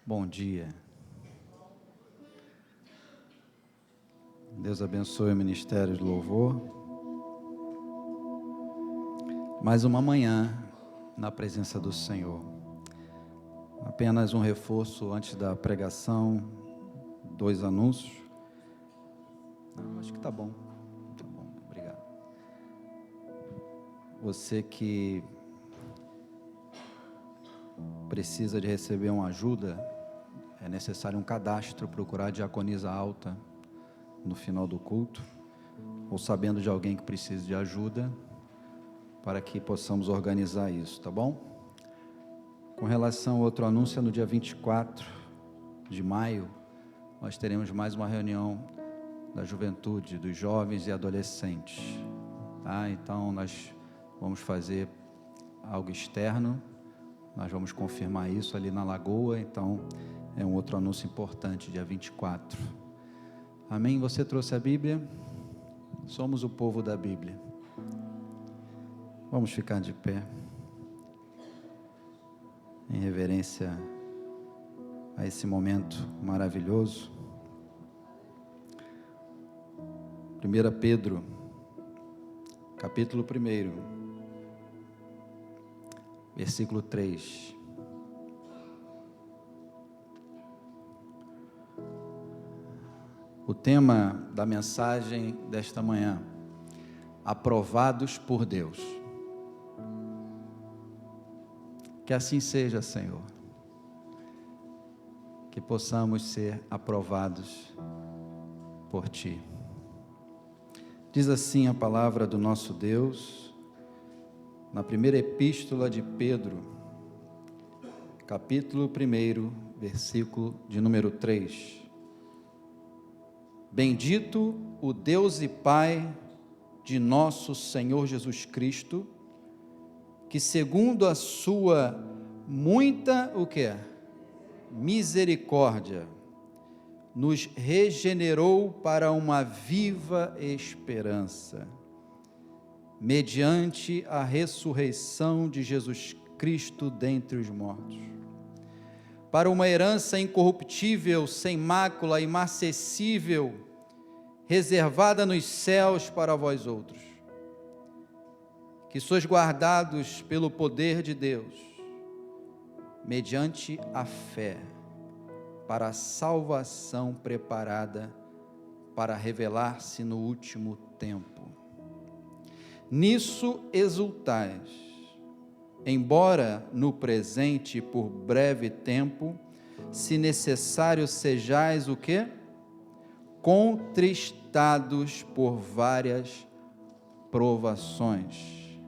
Bom dia. Deus abençoe o Ministério de Louvor. Mais uma manhã na presença do Senhor. Apenas um reforço antes da pregação, 2 anúncios. Acho que tá bom. Tá bom, obrigado. Você que precisa de receber uma ajuda, é necessário um cadastro, procurar a diaconisa alta no final do culto, ou sabendo de alguém que precisa de ajuda, para que possamos organizar isso, tá bom? Com relação ao outro anúncio, no dia 24 de maio, nós teremos mais uma reunião da juventude, dos jovens e adolescentes, tá? Então, nós vamos fazer algo externo, nós vamos confirmar isso ali na Lagoa, então, é um outro anúncio importante, dia 24. Amém? Você trouxe a Bíblia? Somos o povo da Bíblia. Vamos ficar de pé, em reverência a esse momento maravilhoso. 1 Pedro, capítulo 1, versículo 3. O tema da mensagem desta manhã: aprovados por Deus. Que assim seja, Senhor. Que possamos ser aprovados por Ti. Diz assim a palavra do nosso Deus, na primeira epístola de Pedro, capítulo 1, versículo de número 3. Bendito o Deus e Pai de nosso Senhor Jesus Cristo, que segundo a sua muita, o quê? Misericórdia, nos regenerou para uma viva esperança, mediante a ressurreição de Jesus Cristo dentre os mortos, para uma herança incorruptível, sem mácula, imarcessível, reservada nos céus para vós outros, que sois guardados pelo poder de Deus, mediante a fé, para a salvação preparada para revelar-se no último tempo. Nisso exultais, embora no presente por breve tempo, se necessário sejais o quê? Contristados por várias provações,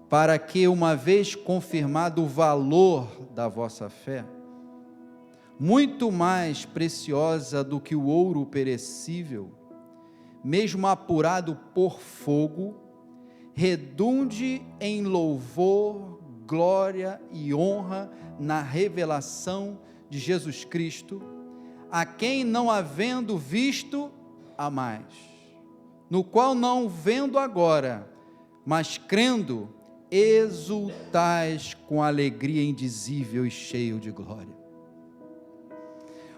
para que, uma vez confirmado o valor da vossa fé, muito mais preciosa do que o ouro perecível, mesmo apurado por fogo, redunde em louvor, glória e honra na revelação de Jesus Cristo, a quem não havendo visto, há mais, no qual não vendo agora, mas crendo, exultais com alegria indizível e cheio de glória,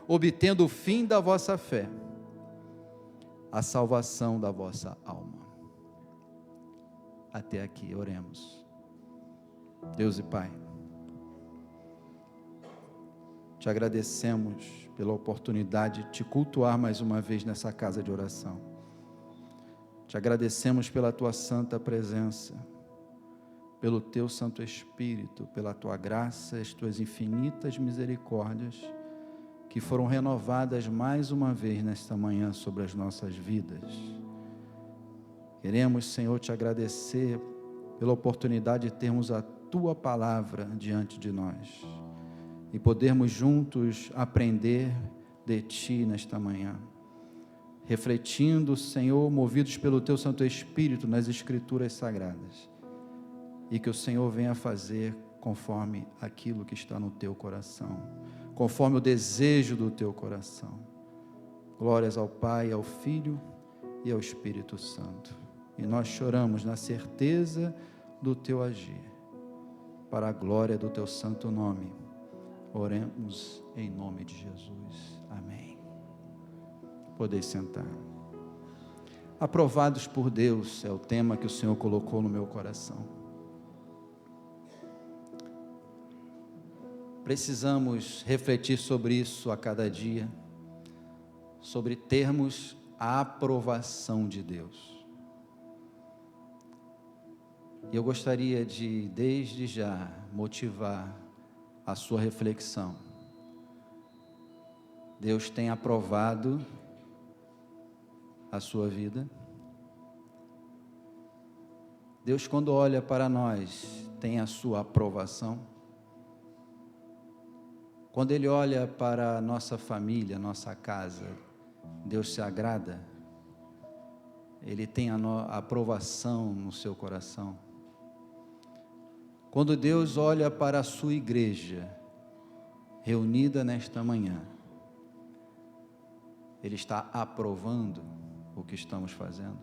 obtendo o fim da vossa fé, a salvação da vossa alma. Até aqui, oremos. Deus e Pai, te agradecemos pela oportunidade de te cultuar mais uma vez nessa casa de oração. Te agradecemos pela tua santa presença, pelo teu Santo Espírito, pela tua graça, as tuas infinitas misericórdias, que foram renovadas mais uma vez nesta manhã sobre as nossas vidas. Queremos, Senhor, te agradecer pela oportunidade de termos a tua palavra diante de nós e podermos juntos aprender de ti nesta manhã, refletindo, Senhor, movidos pelo teu Santo Espírito nas Escrituras Sagradas, e que o Senhor venha fazer conforme aquilo que está no teu coração, conforme o desejo do teu coração. Glórias ao Pai, ao Filho e ao Espírito Santo. E nós choramos na certeza do teu agir, para a glória do teu santo nome. Oremos em nome de Jesus. Amém. Podeis sentar. Aprovados por Deus é o tema que o Senhor colocou no meu coração. Precisamos refletir sobre isso a cada dia, sobre termos a aprovação de Deus. E eu gostaria de, desde já, motivar a sua reflexão. Deus tem aprovado a sua vida. Deus, quando olha para nós, tem a sua aprovação. Quando Ele olha para a nossa família, nossa casa, Deus se agrada. Ele tem a aprovação no seu coração. Quando Deus olha para a sua igreja, reunida nesta manhã, Ele está aprovando o que estamos fazendo.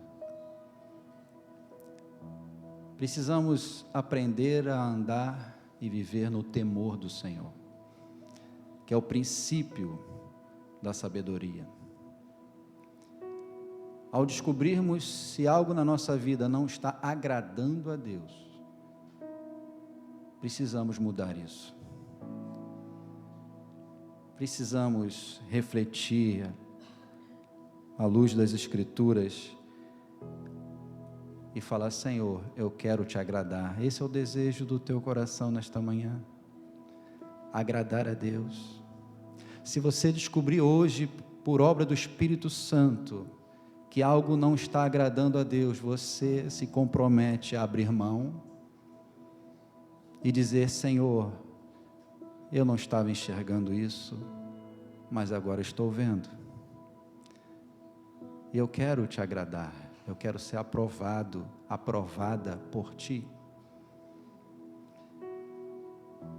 Precisamos aprender a andar e viver no temor do Senhor, que é o princípio da sabedoria. Ao descobrirmos se algo na nossa vida não está agradando a Deus, precisamos mudar isso. Precisamos refletir à luz das Escrituras e falar: Senhor, eu quero te agradar. Esse é o desejo do teu coração nesta manhã, agradar a Deus. Se você descobrir hoje, por obra do Espírito Santo, que algo não está agradando a Deus, você se compromete a abrir mão e dizer: Senhor, eu não estava enxergando isso, mas agora estou vendo. E eu quero te agradar, eu quero ser aprovado, aprovada por Ti.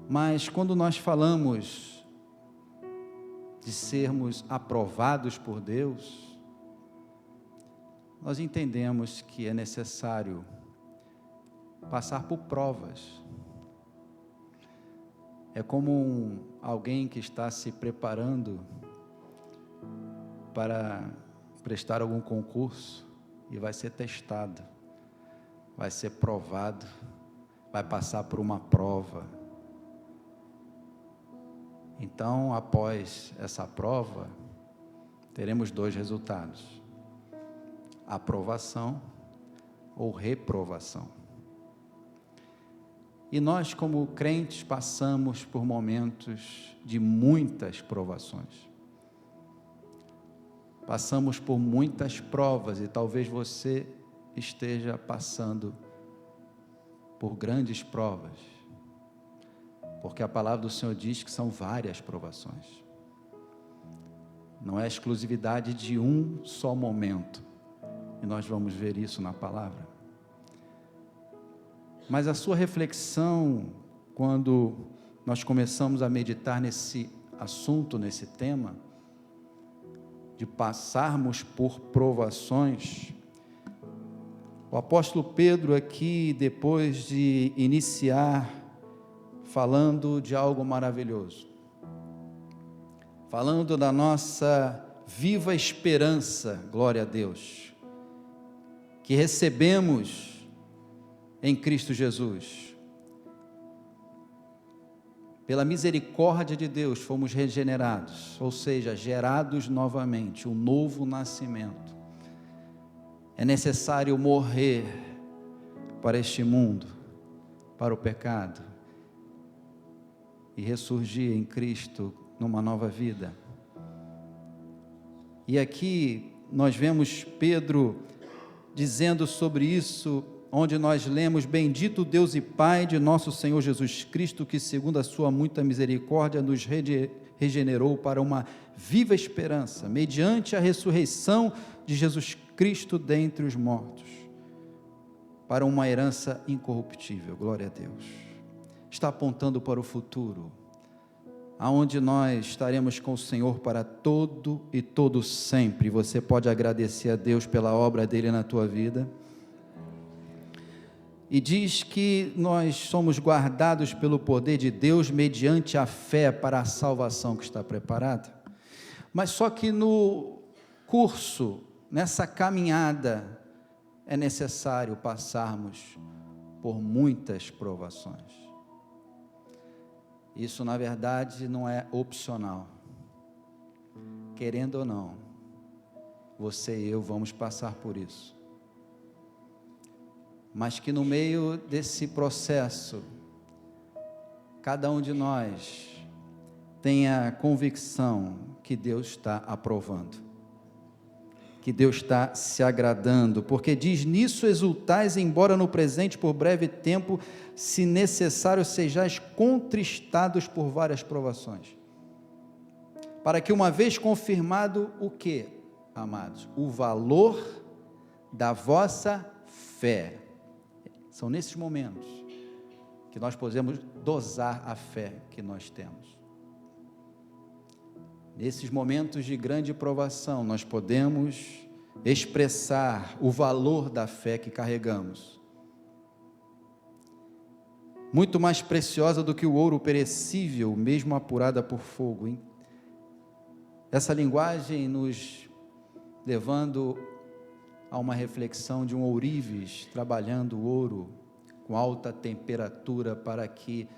Mas quando nós falamos de sermos aprovados por Deus, nós entendemos que é necessário passar por provas. É como alguém que está se preparando para prestar algum concurso e vai ser testado, vai ser provado, vai passar por uma prova. Então, após essa prova, teremos 2 resultados: aprovação ou reprovação. E nós, como crentes, passamos por momentos de muitas provações. Passamos por muitas provas e talvez você esteja passando por grandes provas, porque a palavra do Senhor diz que são várias provações. Não é exclusividade de um só momento, e nós vamos ver isso na palavra. Mas a sua reflexão, quando nós começamos a meditar nesse assunto, nesse tema, de passarmos por provações, o apóstolo Pedro aqui, depois de iniciar falando de algo maravilhoso, falando da nossa viva esperança, glória a Deus, que recebemos em Cristo Jesus. Pela misericórdia de Deus fomos regenerados, ou seja, gerados novamente, um novo nascimento. É necessário morrer para este mundo, para o pecado, e ressurgir em Cristo numa nova vida. E aqui nós vemos Pedro dizendo sobre isso, onde nós lemos: bendito Deus e Pai de nosso Senhor Jesus Cristo, que segundo a sua muita misericórdia nos regenerou para uma viva esperança, mediante a ressurreição de Jesus Cristo dentre os mortos, para uma herança incorruptível. Glória a Deus. Está apontando para o futuro, aonde nós estaremos com o Senhor para todo e todo sempre. Você pode agradecer a Deus pela obra dele na tua vida. e diz que nós somos guardados pelo poder de Deus mediante a fé para a salvação que está preparada. Mas só que no curso, nessa caminhada, é necessário passarmos por muitas provações. Isso, na verdade, não é opcional. Querendo ou não, você e eu vamos passar por isso. Mas que no meio desse processo, cada um de nós tenha a convicção que Deus está aprovando, que Deus está se agradando, porque diz: nisso exultais, embora no presente por breve tempo, se necessário sejais contristados por várias provações, para que uma vez confirmado o que, amados? O valor da vossa fé. São nesses momentos que nós podemos dosar a fé que nós temos. Nesses momentos de grande provação, nós podemos expressar o valor da fé que carregamos. Muito mais preciosa do que o ouro perecível, mesmo apurada por fogo, hein? Essa linguagem nos levando a uma reflexão de um ourives trabalhando o ouro com alta temperatura para que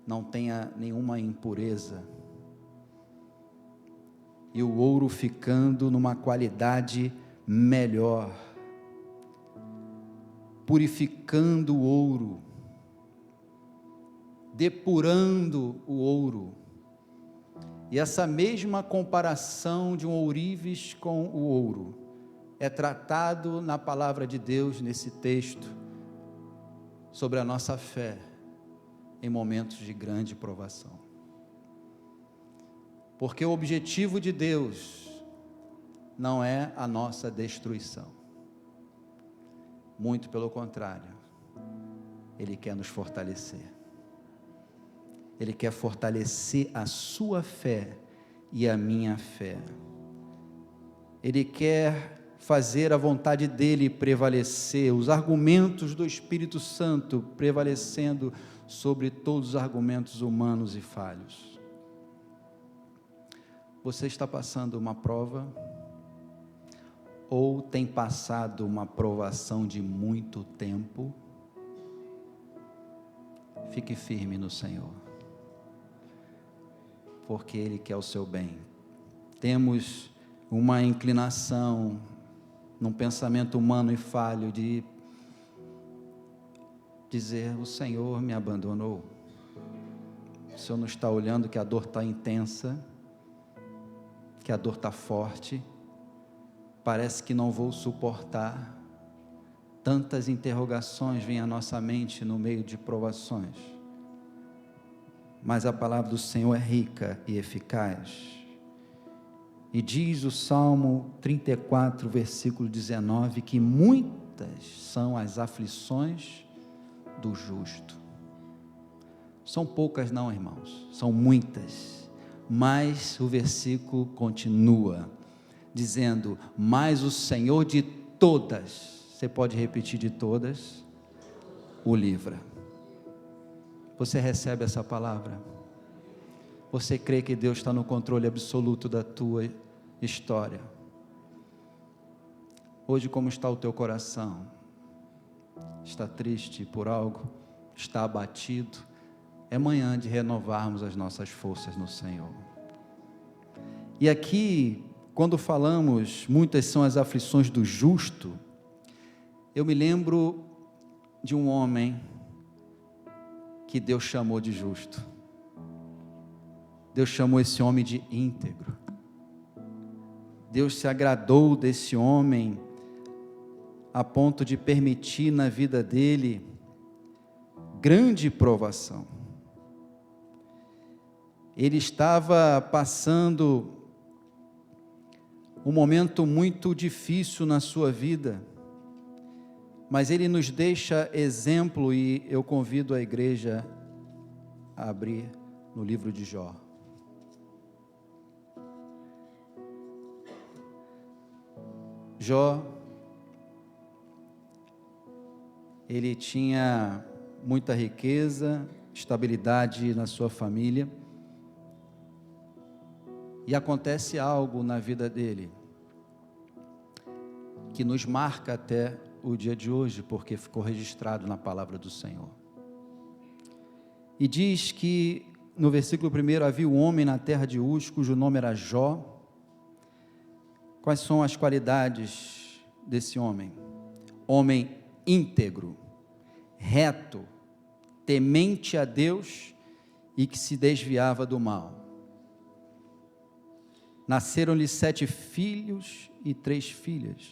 não tenha nenhuma impureza, e o ouro ficando numa qualidade melhor, purificando o ouro, depurando o ouro. E essa mesma comparação de um ourives com o ouro é tratado na palavra de Deus, nesse texto, sobre a nossa fé em momentos de grande provação. Porque o objetivo de Deus não é a nossa destruição. Muito pelo contrário, Ele quer nos fortalecer. Ele quer fortalecer a sua fé e a minha fé. Ele quer fazer a vontade dEle prevalecer, os argumentos do Espírito Santo prevalecendo sobre todos os argumentos humanos e falhos. Você está passando uma prova, ou tem passado uma provação de muito tempo? Fique firme no Senhor, porque Ele quer o seu bem. Temos uma inclinação, num pensamento humano e falho, de dizer: o Senhor me abandonou. O Senhor não está olhando que a dor está intensa, que a dor está forte, parece que não vou suportar. Tantas interrogações vêm à nossa mente no meio de provações, mas a palavra do Senhor é rica e eficaz, e diz o Salmo 34, versículo 19, que muitas são as aflições do justo. São poucas não, irmãos, são muitas. Mas o versículo continua dizendo: mas o Senhor de todas, você pode repetir, de todas, o livra. Você recebe essa palavra? Você crê que Deus está no controle absoluto da tua história? Hoje, como está o teu coração? Está triste por algo? Está abatido? É manhã de renovarmos as nossas forças no Senhor. E aqui, quando falamos, muitas são as aflições do justo, eu me lembro de um homem que Deus chamou de justo. Deus chamou esse homem de íntegro. Deus se agradou desse homem a ponto de permitir na vida dele grande provação. Ele estava passando um momento muito difícil na sua vida, mas ele nos deixa exemplo, e eu convido a igreja a abrir no livro de Jó. Jó ele tinha muita riqueza, estabilidade na sua família, e acontece algo na vida dele, que nos marca até o dia de hoje, porque ficou registrado na palavra do Senhor. E diz que, no versículo 1, havia um homem na terra de Uz, cujo nome era Jó. Quais são as qualidades desse homem? Homem íntegro, reto, temente a Deus e que se desviava do mal. Nasceram-lhe 7 filhos e 3 filhas.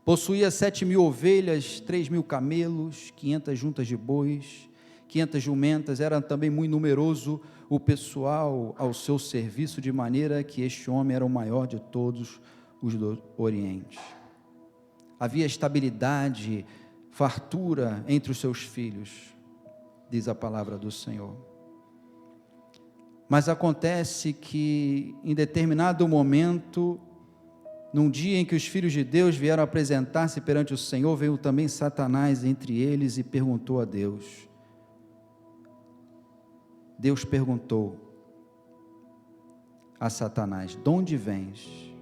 Possuía 7.000 ovelhas, 3.000 camelos, 500 juntas de bois, 500 jumentas. Era também muito numeroso o pessoal ao seu serviço, de maneira que este homem era o maior de todos os do Oriente. Havia estabilidade, fartura entre os seus filhos, diz a palavra do Senhor. Mas acontece que, em determinado momento, num dia em que os filhos de Deus vieram apresentar-se perante o Senhor, veio também Satanás entre eles e perguntou a Deus. Deus perguntou a Satanás: de onde vens?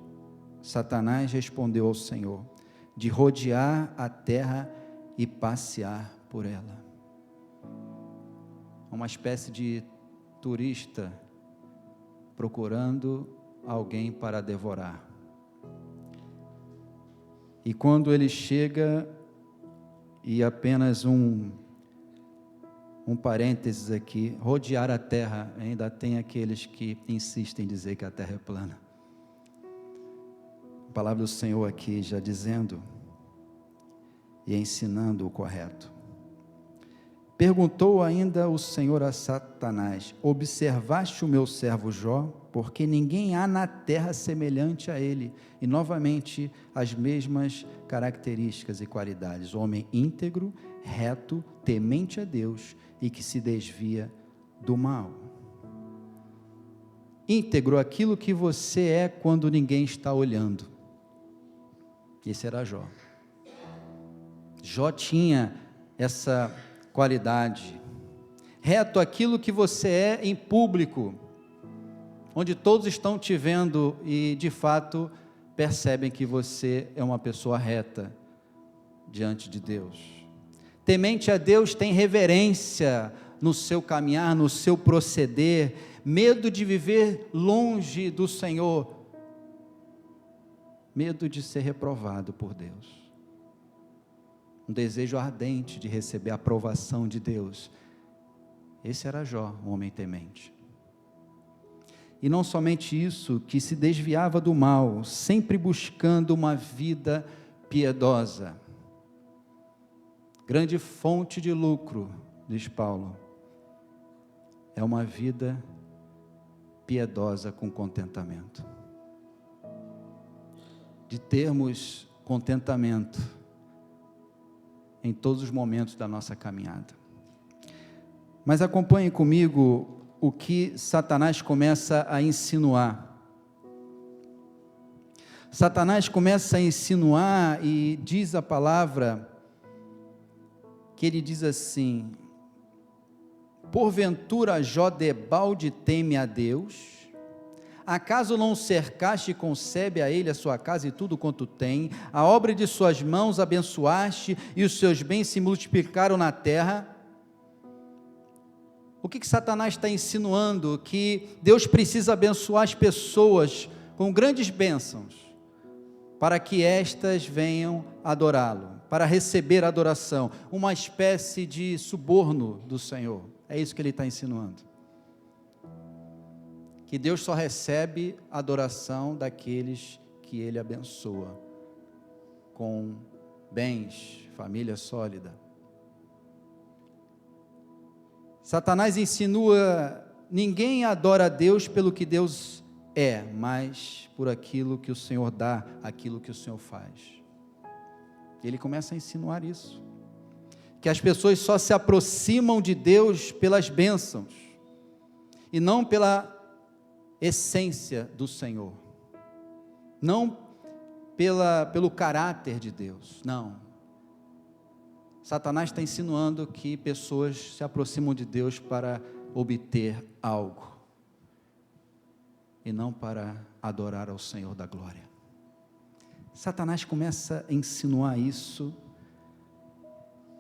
Satanás respondeu ao Senhor: de rodear a terra e passear por ela. Uma espécie de turista procurando alguém para devorar. E quando ele chega, e apenas um parênteses aqui, rodear a terra, ainda tem aqueles que insistem em dizer que a terra é plana. A palavra do Senhor aqui já dizendo e ensinando o correto. Perguntou ainda o Senhor a Satanás: observaste o meu servo Jó? Porque ninguém há na terra semelhante a ele. E novamente as mesmas características e qualidades: homem íntegro, reto, temente a Deus e que se desvia do mal. Íntegro, aquilo que você é quando ninguém está olhando. Esse era Jó. Jó tinha essa qualidade. Reto, aquilo que você é em público, onde todos estão te vendo e de fato percebem que você é uma pessoa reta diante de Deus. Temente a Deus tem reverência no seu caminhar, no seu proceder, medo de viver longe do Senhor, medo de ser reprovado por Deus. Um desejo ardente de receber a aprovação de Deus. Esse era Jó, um homem temente. E não somente isso, que se desviava do mal, sempre buscando uma vida piedosa. Grande fonte de lucro, diz Paulo, é uma vida piedosa com contentamento. De termos contentamento em todos os momentos da nossa caminhada. Mas acompanhe comigo o que Satanás começa a insinuar. Satanás começa a insinuar e diz a palavra, que ele diz assim: porventura Jó debalde teme a Deus? Acaso não cercaste e concebe a ele a sua casa e tudo quanto tem? A obra de suas mãos abençoaste e os seus bens se multiplicaram na terra? O que Satanás está insinuando? Que Deus precisa abençoar as pessoas com grandes bênçãos, para que estas venham adorá-lo, para receber adoração, uma espécie de suborno do Senhor. É isso que ele está insinuando. Que Deus só recebe adoração daqueles que ele abençoa, com bens, família sólida. Satanás insinua: ninguém adora a Deus pelo que Deus é, mas por aquilo que o Senhor dá, aquilo que o Senhor faz. Ele começa a insinuar isso, que as pessoas só se aproximam de Deus pelas bênçãos, e não pela essência do Senhor, não pelo caráter de Deus, não. Satanás está insinuando que pessoas se aproximam de Deus para obter algo, e não para adorar ao Senhor da glória. Satanás começa a insinuar isso,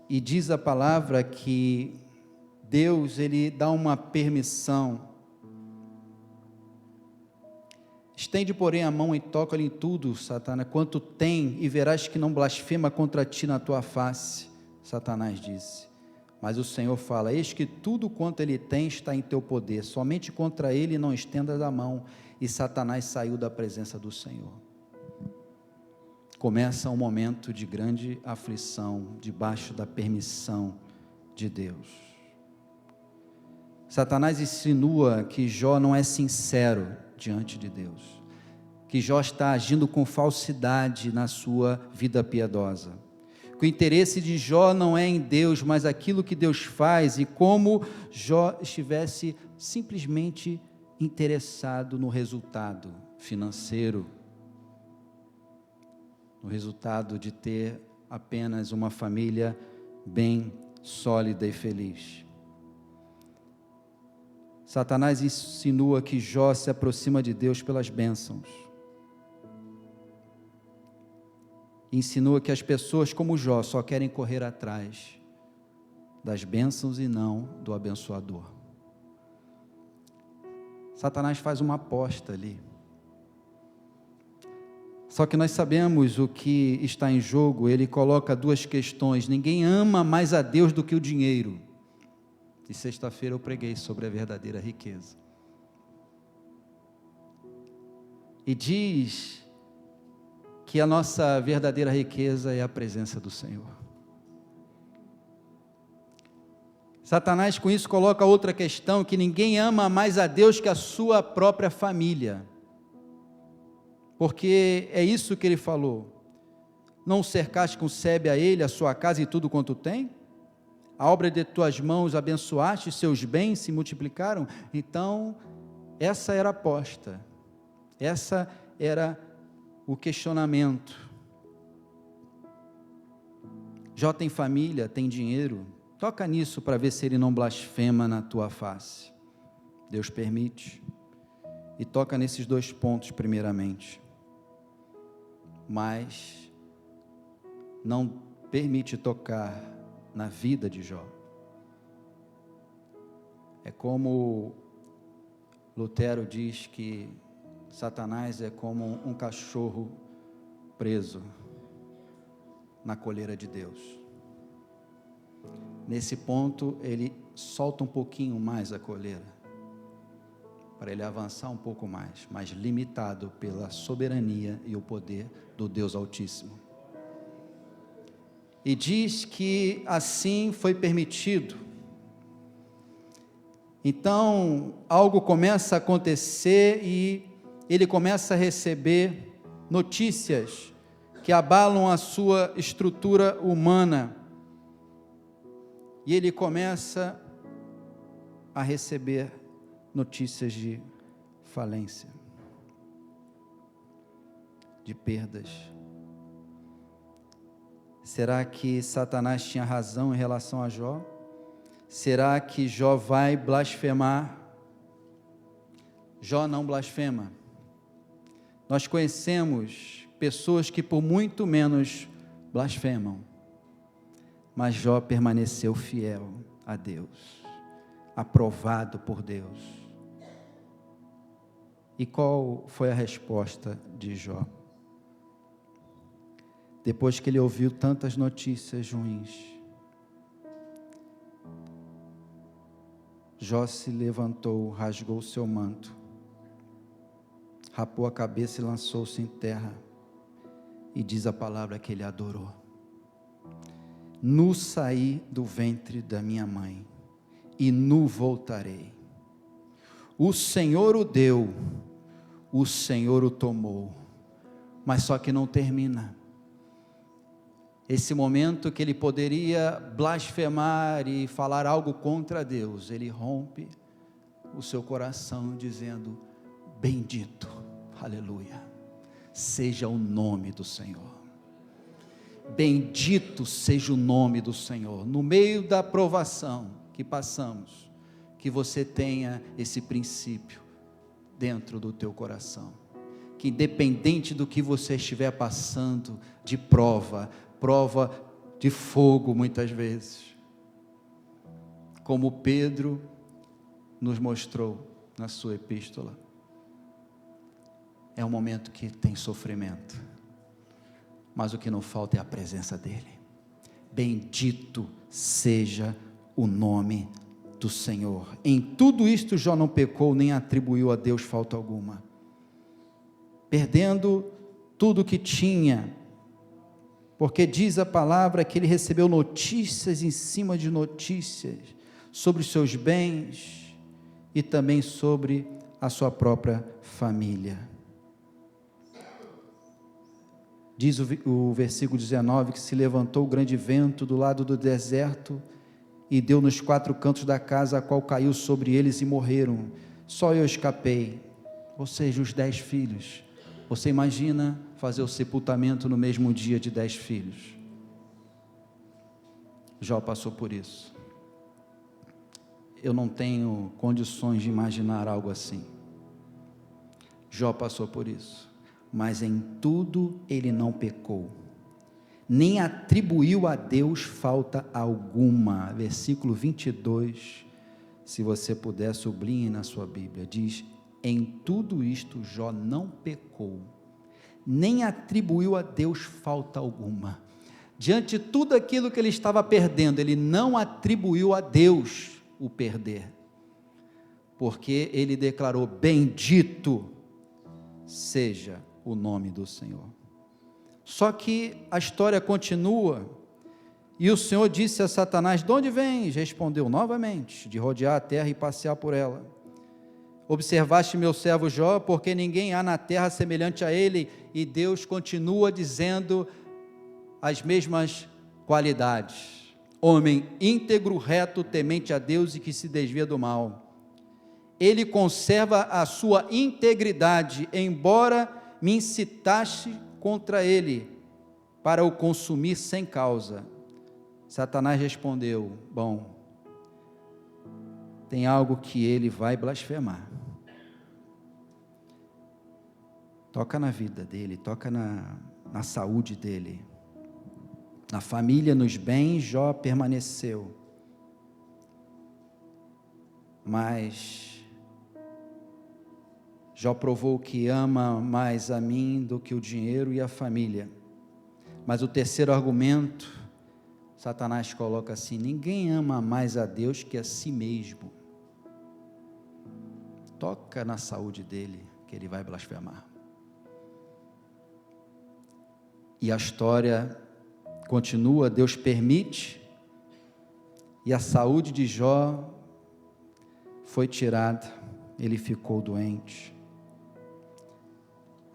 e diz a palavra que Deus, ele dá uma permissão. Estende, porém, a mão e toca-lhe em tudo, Satanás, quanto tem, e verás que não blasfema contra ti na tua face. Satanás disse. Mas o Senhor fala: eis que tudo quanto ele tem está em teu poder, somente contra ele não estendas a mão. E Satanás saiu da presença do Senhor. Começa um momento de grande aflição, debaixo da permissão de Deus. Satanás insinua que Jó não é sincero diante de Deus, que Jó está agindo com falsidade na sua vida piedosa, que o interesse de Jó não é em Deus, mas aquilo que Deus faz, e como Jó estivesse simplesmente interessado no resultado financeiro, no resultado de ter apenas uma família bem sólida e feliz. Satanás insinua que Jó se aproxima de Deus pelas bênçãos. Insinua que as pessoas como Jó só querem correr atrás das bênçãos e não do abençoador. Satanás faz uma aposta ali. Só que nós sabemos o que está em jogo. Ele coloca duas questões: ninguém ama mais a Deus do que o dinheiro. E sexta-feira eu preguei sobre a verdadeira riqueza. E diz que a nossa verdadeira riqueza é a presença do Senhor. Satanás com isso coloca outra questão, que ninguém ama mais a Deus que a sua própria família. Porque é isso que ele falou: não cercaste com sebe a ele, a sua casa e tudo quanto tem? A obra de tuas mãos abençoaste, seus bens se multiplicaram. Então, essa era a aposta, essa era o questionamento. Jó tem família, tem dinheiro, toca nisso para ver se ele não blasfema na tua face. Deus permite, e toca nesses dois pontos primeiramente, mas não permite tocar na vida de Jó. É como Lutero diz que Satanás é como um cachorro preso na coleira de Deus. Nesse ponto ele solta um pouquinho mais a coleira, para ele avançar um pouco mais, mas limitado pela soberania e o poder do Deus Altíssimo. E diz que assim foi permitido. Então, algo começa a acontecer e ele começa a receber notícias que abalam a sua estrutura humana. E ele começa a receber notícias de falência, de perdas. Será que Satanás tinha razão em relação a Jó? Será que Jó vai blasfemar? Jó não blasfema. Nós conhecemos pessoas que por muito menos blasfemam, mas Jó permaneceu fiel a Deus, aprovado por Deus. E qual foi a resposta de Jó? Depois que ele ouviu tantas notícias ruins, Jó se levantou, rasgou o seu manto, rapou a cabeça e lançou-se em terra, e diz a palavra que ele adorou. Nu saí do ventre da minha mãe, e nu voltarei. O Senhor o deu, o Senhor o tomou. Mas só que não termina. Esse momento que ele poderia blasfemar e falar algo contra Deus, ele rompe o seu coração dizendo: bendito, aleluia, seja o nome do Senhor. Bendito seja o nome do Senhor. No meio da provação que passamos, que você tenha esse princípio dentro do teu coração, que independente do que você estiver passando, de prova de fogo muitas vezes, como Pedro nos mostrou na sua epístola, é um momento que tem sofrimento, mas o que não falta é a presença dele. Bendito seja o nome do Senhor. Em tudo isto Jó não pecou, nem atribuiu a Deus falta alguma, perdendo tudo o que tinha, porque diz a palavra que ele recebeu notícias em cima de notícias, sobre os seus bens, e também sobre a sua própria família. Diz o versículo 19, que se levantou o grande vento do lado do deserto, e deu nos 4 cantos da casa, a qual caiu sobre eles e morreram. Só eu escapei, ou seja, os 10 filhos. Você imagina fazer o sepultamento no mesmo dia de 10 filhos? Jó passou por isso. Eu não tenho condições de imaginar algo assim. Jó passou por isso, mas em tudo ele não pecou, nem atribuiu a Deus falta alguma. Versículo 22, se você puder, sublinhe na sua Bíblia, diz: em tudo isto Jó não pecou, nem atribuiu a Deus falta alguma. Diante de tudo aquilo que ele estava perdendo, ele não atribuiu a Deus o perder, porque ele declarou: bendito seja o nome do Senhor. Só que a história continua, e o Senhor disse a Satanás: de onde vens? Respondeu novamente: de rodear a terra e passear por ela. Observaste meu servo Jó, porque ninguém há na terra semelhante a ele. E Deus continua dizendo as mesmas qualidades: homem íntegro, reto, temente a Deus e que se desvia do mal. Ele conserva a sua integridade, embora me incitaste contra ele, para o consumir sem causa. Satanás respondeu: bom, tem algo que ele vai blasfemar. Toca na vida dele, toca na saúde dele, na família, nos bens. Jó permaneceu, mas Jó provou que ama mais a mim do que o dinheiro e a família. Mas o terceiro argumento, Satanás coloca assim: ninguém ama mais a Deus que a si mesmo. Toca na saúde dele, que ele vai blasfemar. E a história continua. Deus permite, e a saúde de Jó foi tirada, ele ficou doente.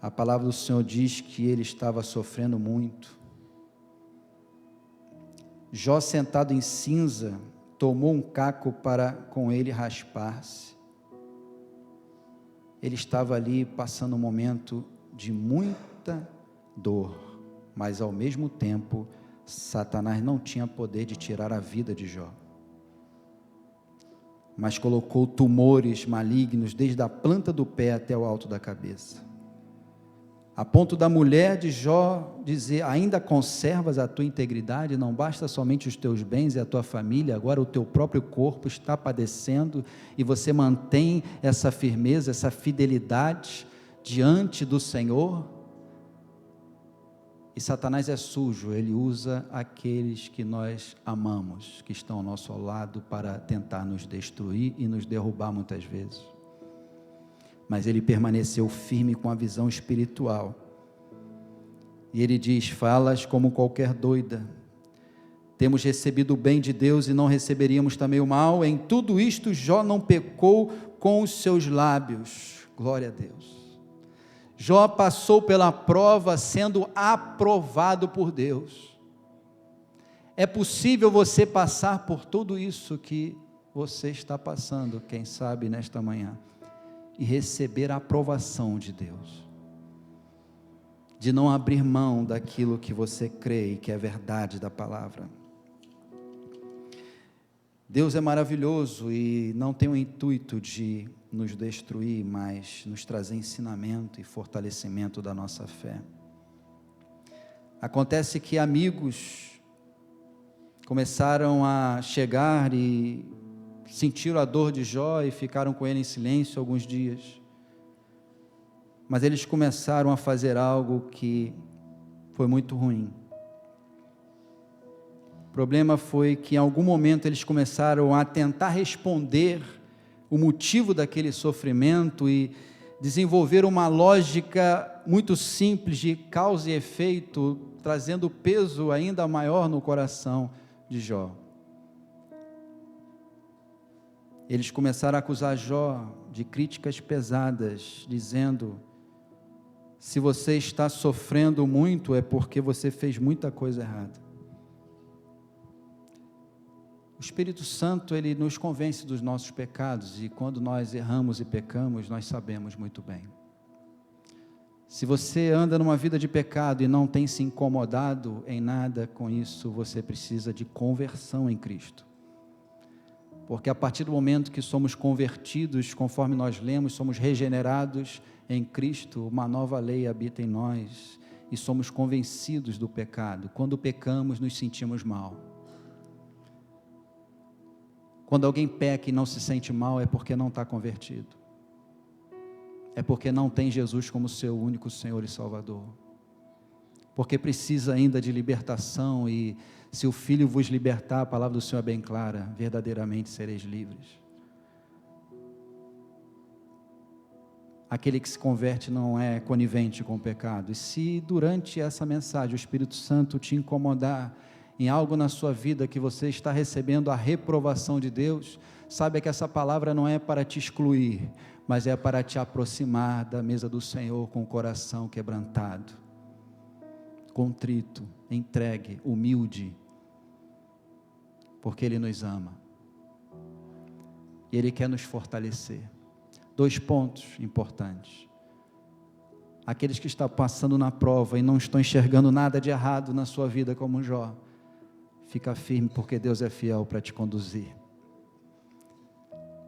A palavra do Senhor diz que ele estava sofrendo muito. Jó, sentado em cinza, tomou um caco para com ele raspar-se. Ele estava ali passando um momento de muita dor, mas ao mesmo tempo, Satanás não tinha poder de tirar a vida de Jó, mas colocou tumores malignos desde a planta do pé até o alto da cabeça, a ponto da mulher de Jó dizer: ainda conservas a tua integridade? Não basta somente os teus bens e a tua família, agora o teu próprio corpo está padecendo, e você mantém essa firmeza, essa fidelidade diante do Senhor? E Satanás é sujo, ele usa aqueles que nós amamos, que estão ao nosso lado, para tentar nos destruir e nos derrubar muitas vezes. Mas ele permaneceu firme com a visão espiritual, e ele diz: falas como qualquer doida, temos recebido o bem de Deus e não receberíamos também o mal. Em tudo isto Jó não pecou com os seus lábios. Glória a Deus. Jó passou pela prova sendo aprovado por Deus. É possível você passar por tudo isso que você está passando, quem sabe nesta manhã, e receber a aprovação de Deus. de não abrir mão daquilo que você crê e que é verdade da palavra. Deus é maravilhoso e não tem o intuito de nos destruir, mas nos trazer ensinamento e fortalecimento da nossa fé. Acontece que amigos começaram a chegar e sentiram a dor de Jó e ficaram com ele em silêncio alguns dias. Mas eles começaram a fazer algo que foi muito ruim. O problema foi que em algum momento eles começaram a tentar responder o motivo daquele sofrimento e desenvolver uma lógica muito simples de causa e efeito, trazendo peso ainda maior no coração de Jó. Eles começaram a acusar Jó de críticas pesadas, dizendo: se você está sofrendo muito é porque você fez muita coisa errada. O Espírito Santo, ele nos convence dos nossos pecados, e quando nós erramos e pecamos, nós sabemos muito bem. Se você anda numa vida de pecado e não tem se incomodado em nada com isso, você precisa de conversão em Cristo. Porque a partir do momento que somos convertidos, conforme nós lemos, somos regenerados em Cristo, uma nova lei habita em nós, e somos convencidos do pecado. Quando pecamos, nos sentimos mal. Quando alguém peca e não se sente mal, é porque não está convertido. É porque não tem Jesus como seu único Senhor e Salvador. Porque precisa ainda de libertação, e se o Filho vos libertar, a palavra do Senhor é bem clara, verdadeiramente sereis livres. Aquele que se converte não é conivente com o pecado. E se durante essa mensagem o Espírito Santo te incomodar em algo na sua vida que você está recebendo a reprovação de Deus, saiba que essa palavra não é para te excluir, mas é para te aproximar da mesa do Senhor com o coração quebrantado, contrito, entregue, humilde, porque Ele nos ama, e Ele quer nos fortalecer. 2 pontos importantes: aqueles que estão passando na prova e não estão enxergando nada de errado na sua vida como Jó, fica firme, porque Deus é fiel para te conduzir.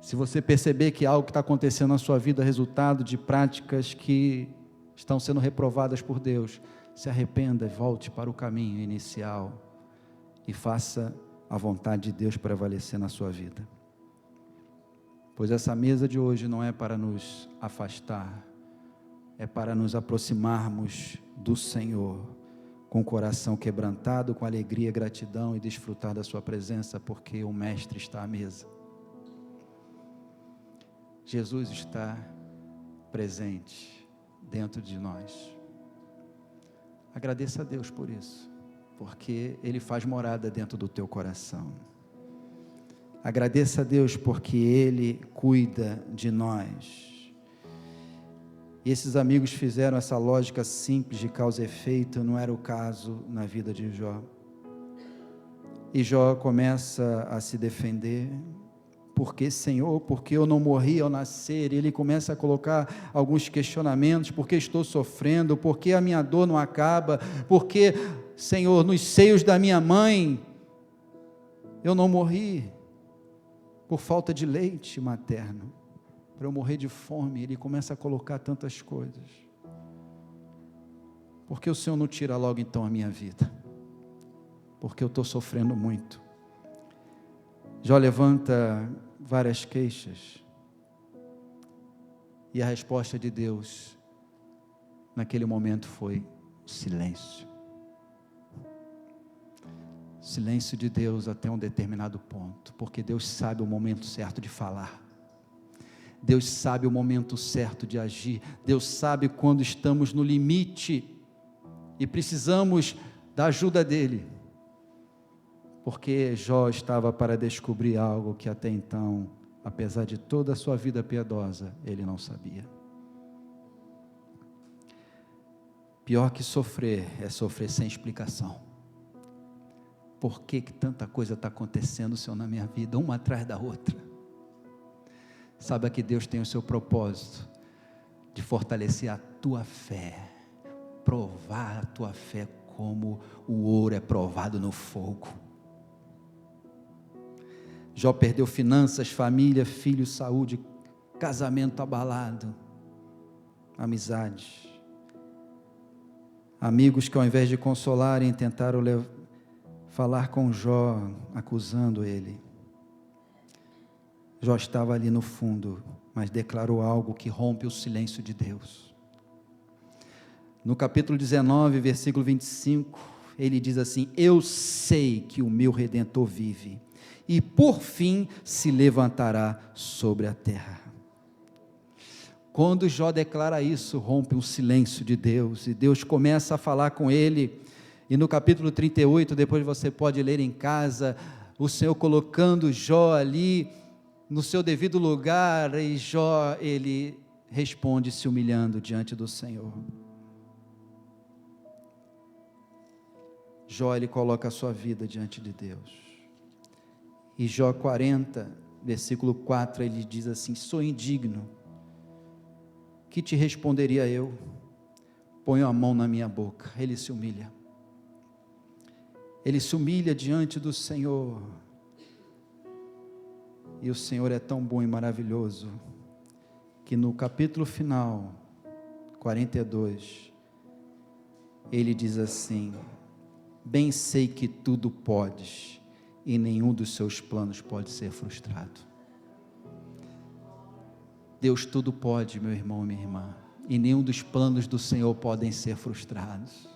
Se você perceber que algo que está acontecendo na sua vida é resultado de práticas que estão sendo reprovadas por Deus, se arrependa e volte para o caminho inicial e faça a vontade de Deus prevalecer na sua vida. Pois essa mesa de hoje não é para nos afastar, é para nos aproximarmos do Senhor, com o coração quebrantado, com alegria, gratidão, e desfrutar da sua presença, porque o Mestre está à mesa. Jesus está presente dentro de nós. Agradeça a Deus por isso, porque Ele faz morada dentro do teu coração. Agradeça a Deus porque Ele cuida de nós. E esses amigos fizeram essa lógica simples de causa e efeito, não era o caso na vida de Jó. E Jó começa a se defender: porque, Senhor, porque eu não morri ao nascer? E ele começa a colocar alguns questionamentos: porque estou sofrendo? Porque a minha dor não acaba? Porque, Senhor, nos seios da minha mãe eu não morri por falta de leite materno, para eu morrer de fome? Ele começa a colocar tantas coisas. Por que o Senhor não tira logo então a minha vida? Porque eu estou sofrendo muito. Jó levanta várias queixas, e a resposta de Deus naquele momento foi silêncio. Silêncio de Deus até um determinado ponto, porque Deus sabe o momento certo de falar. Deus sabe o momento certo de agir. Deus sabe quando estamos no limite e precisamos da ajuda dEle, porque Jó estava para descobrir algo que até então, apesar de toda a sua vida piedosa, ele não sabia. Pior que sofrer é sofrer sem explicação. Por que tanta coisa está acontecendo, Senhor, na minha vida, uma atrás da outra? Saiba que Deus tem o seu propósito de fortalecer a tua fé, provar a tua fé como o ouro é provado no fogo. Jó perdeu finanças, família, filhos, saúde, casamento abalado, amizades, amigos que ao invés de consolarem, tentaram falar com Jó, acusando ele. Jó estava ali no fundo, mas declarou algo que rompe o silêncio de Deus. No capítulo 19, versículo 25, ele diz assim: eu sei que o meu Redentor vive, e por fim se levantará sobre a terra. Quando Jó declara isso, rompe um silêncio de Deus, e Deus começa a falar com ele, e no capítulo 38, depois você pode ler em casa, o Senhor colocando Jó ali, no seu devido lugar, e Jó, ele responde se humilhando diante do Senhor. Jó, ele coloca a sua vida diante de Deus, e Jó 40, versículo 4, ele diz assim: sou indigno, que te responderia eu? Ponho a mão na minha boca. Ele se humilha diante do Senhor, e o Senhor é tão bom e maravilhoso, que no capítulo final, 42, ele diz assim: bem sei que tudo podes, e nenhum dos seus planos pode ser frustrado. Deus tudo pode, meu irmão e minha irmã, e nenhum dos planos do Senhor podem ser frustrados.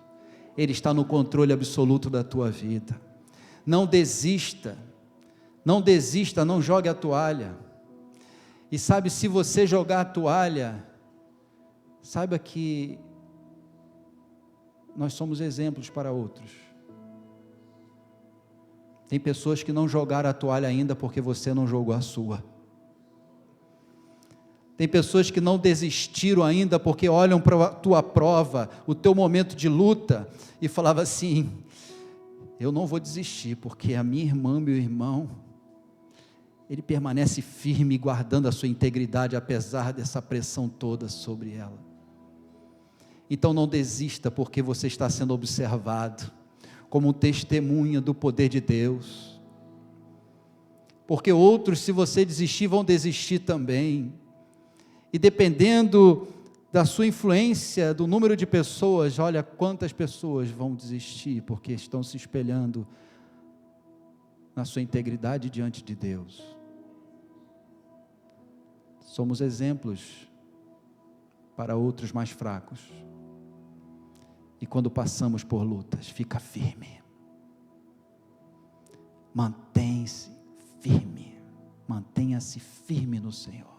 Ele está no controle absoluto da tua vida. Não desista, não jogue a toalha. E sabe, se você jogar a toalha, saiba que nós somos exemplos para outros. Tem pessoas que não jogaram a toalha ainda porque você não jogou a sua. Tem pessoas que não desistiram ainda porque olham para a tua prova, o teu momento de luta, e falavam assim: eu não vou desistir, porque a minha irmã, meu irmão, ele permanece firme, guardando a sua integridade, apesar dessa pressão toda sobre ela. Então não desista, porque você está sendo observado, como testemunha do poder de Deus, porque outros, se você desistir, vão desistir também. E dependendo da sua influência, do número de pessoas, olha quantas pessoas vão desistir, porque estão se espelhando na sua integridade diante de Deus. Somos exemplos para outros mais fracos. E quando passamos por lutas, fica firme. Mantenha-se firme. Mantenha-se firme no Senhor.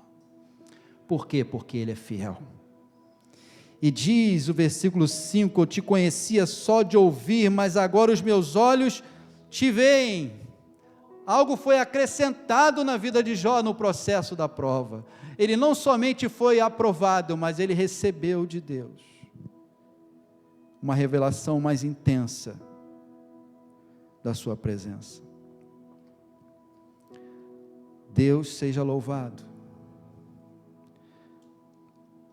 Por quê? Porque Ele é fiel. E diz o versículo 5: eu te conhecia só de ouvir, mas agora os meus olhos te veem. Algo foi acrescentado na vida de Jó no processo da prova. Ele não somente foi aprovado, mas ele recebeu de Deus uma revelação mais intensa da sua presença. Deus seja louvado.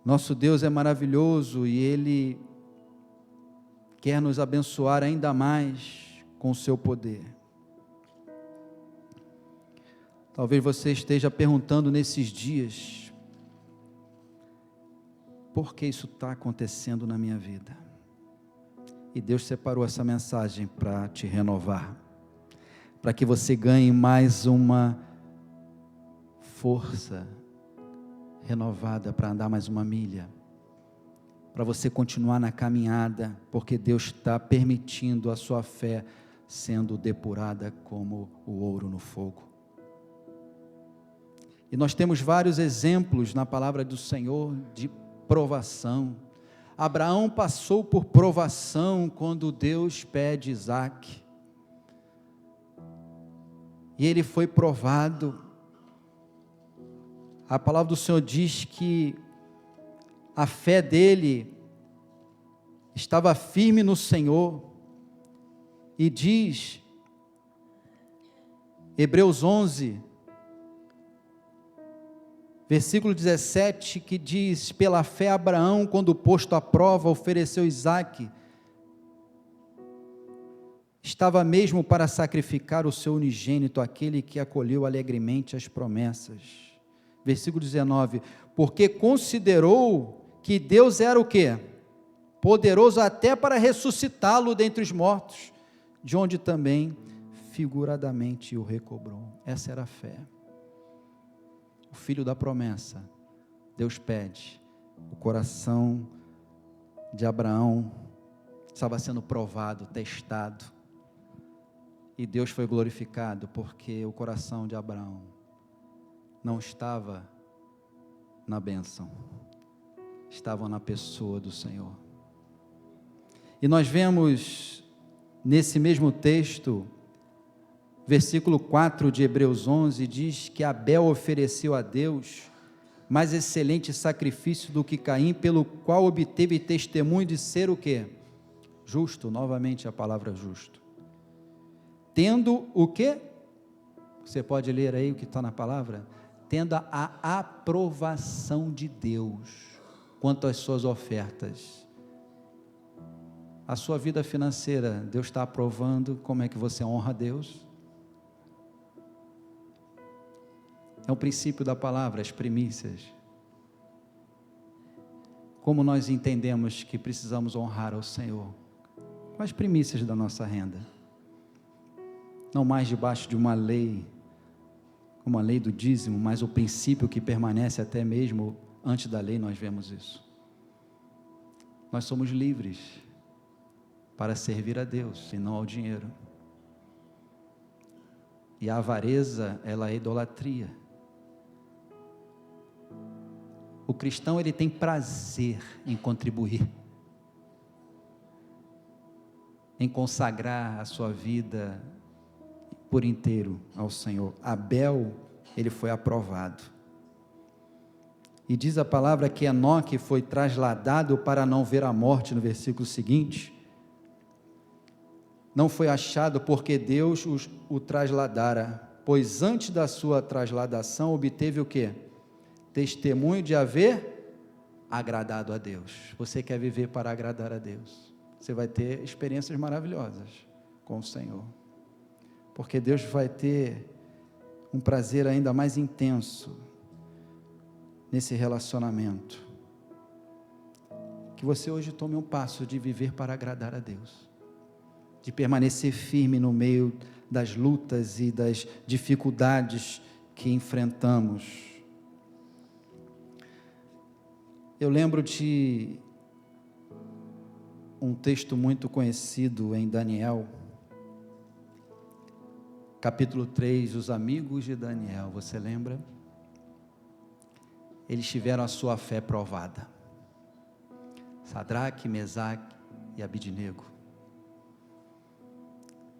Nosso Deus é maravilhoso e Ele quer nos abençoar ainda mais com o seu poder. Talvez você esteja perguntando nesses dias: por que isso está acontecendo na minha vida? E Deus separou essa mensagem para te renovar, para que você ganhe mais uma força renovada para andar mais uma milha, para você continuar na caminhada, porque Deus está permitindo a sua fé sendo depurada como o ouro no fogo. E nós temos vários exemplos na palavra do Senhor de provação. Abraão passou por provação quando Deus pede Isaque, e ele foi provado. A palavra do Senhor diz que a fé dele estava firme no Senhor, e diz, Hebreus 11, Versículo 17, que diz: pela fé Abraão, quando posto à prova, ofereceu Isaque, estava mesmo para sacrificar o seu unigênito, aquele que acolheu alegremente as promessas. Versículo 19, porque considerou que Deus era o quê? Poderoso até para ressuscitá-lo dentre os mortos, de onde também figuradamente o recobrou. Essa era a fé. O filho da promessa, Deus pede, o coração de Abraão estava sendo provado, testado, e Deus foi glorificado, porque o coração de Abraão não estava na bênção, estava na pessoa do Senhor. E nós vemos nesse mesmo texto, versículo 4 de Hebreus 11, diz que Abel ofereceu a Deus mais excelente sacrifício do que Caim, pelo qual obteve testemunho de ser o quê? Justo, novamente a palavra justo. Tendo o quê? Você pode ler aí o que está na palavra? Tendo a aprovação de Deus quanto às suas ofertas. A sua vida financeira, Deus está aprovando como é que você honra a Deus? É o princípio da palavra, as primícias. Como nós entendemos que precisamos honrar ao Senhor? Com as primícias da nossa renda. Não mais debaixo de uma lei, como a lei do dízimo, mas o princípio que permanece até mesmo antes da lei, nós vemos isso. Nós somos livres para servir a Deus e não ao dinheiro. E a avareza, ela é idolatria. O cristão, ele tem prazer em contribuir, em consagrar a sua vida por inteiro ao Senhor. Abel, ele foi aprovado. E diz a palavra que Enoque foi trasladado para não ver a morte, no versículo seguinte. Não foi achado porque Deus o trasladara, pois antes da sua trasladação obteve o quê? Testemunho de haver agradado a Deus. Você quer viver para agradar a Deus? Você vai ter experiências maravilhosas com o Senhor, porque Deus vai ter um prazer ainda mais intenso nesse relacionamento. Que você hoje tome um passo de viver para agradar a Deus, de permanecer firme no meio das lutas e das dificuldades que enfrentamos. Eu lembro de um texto muito conhecido em Daniel, capítulo 3, os amigos de Daniel, você lembra? Eles tiveram a sua fé provada. Sadraque, Mesaque e Abidnego.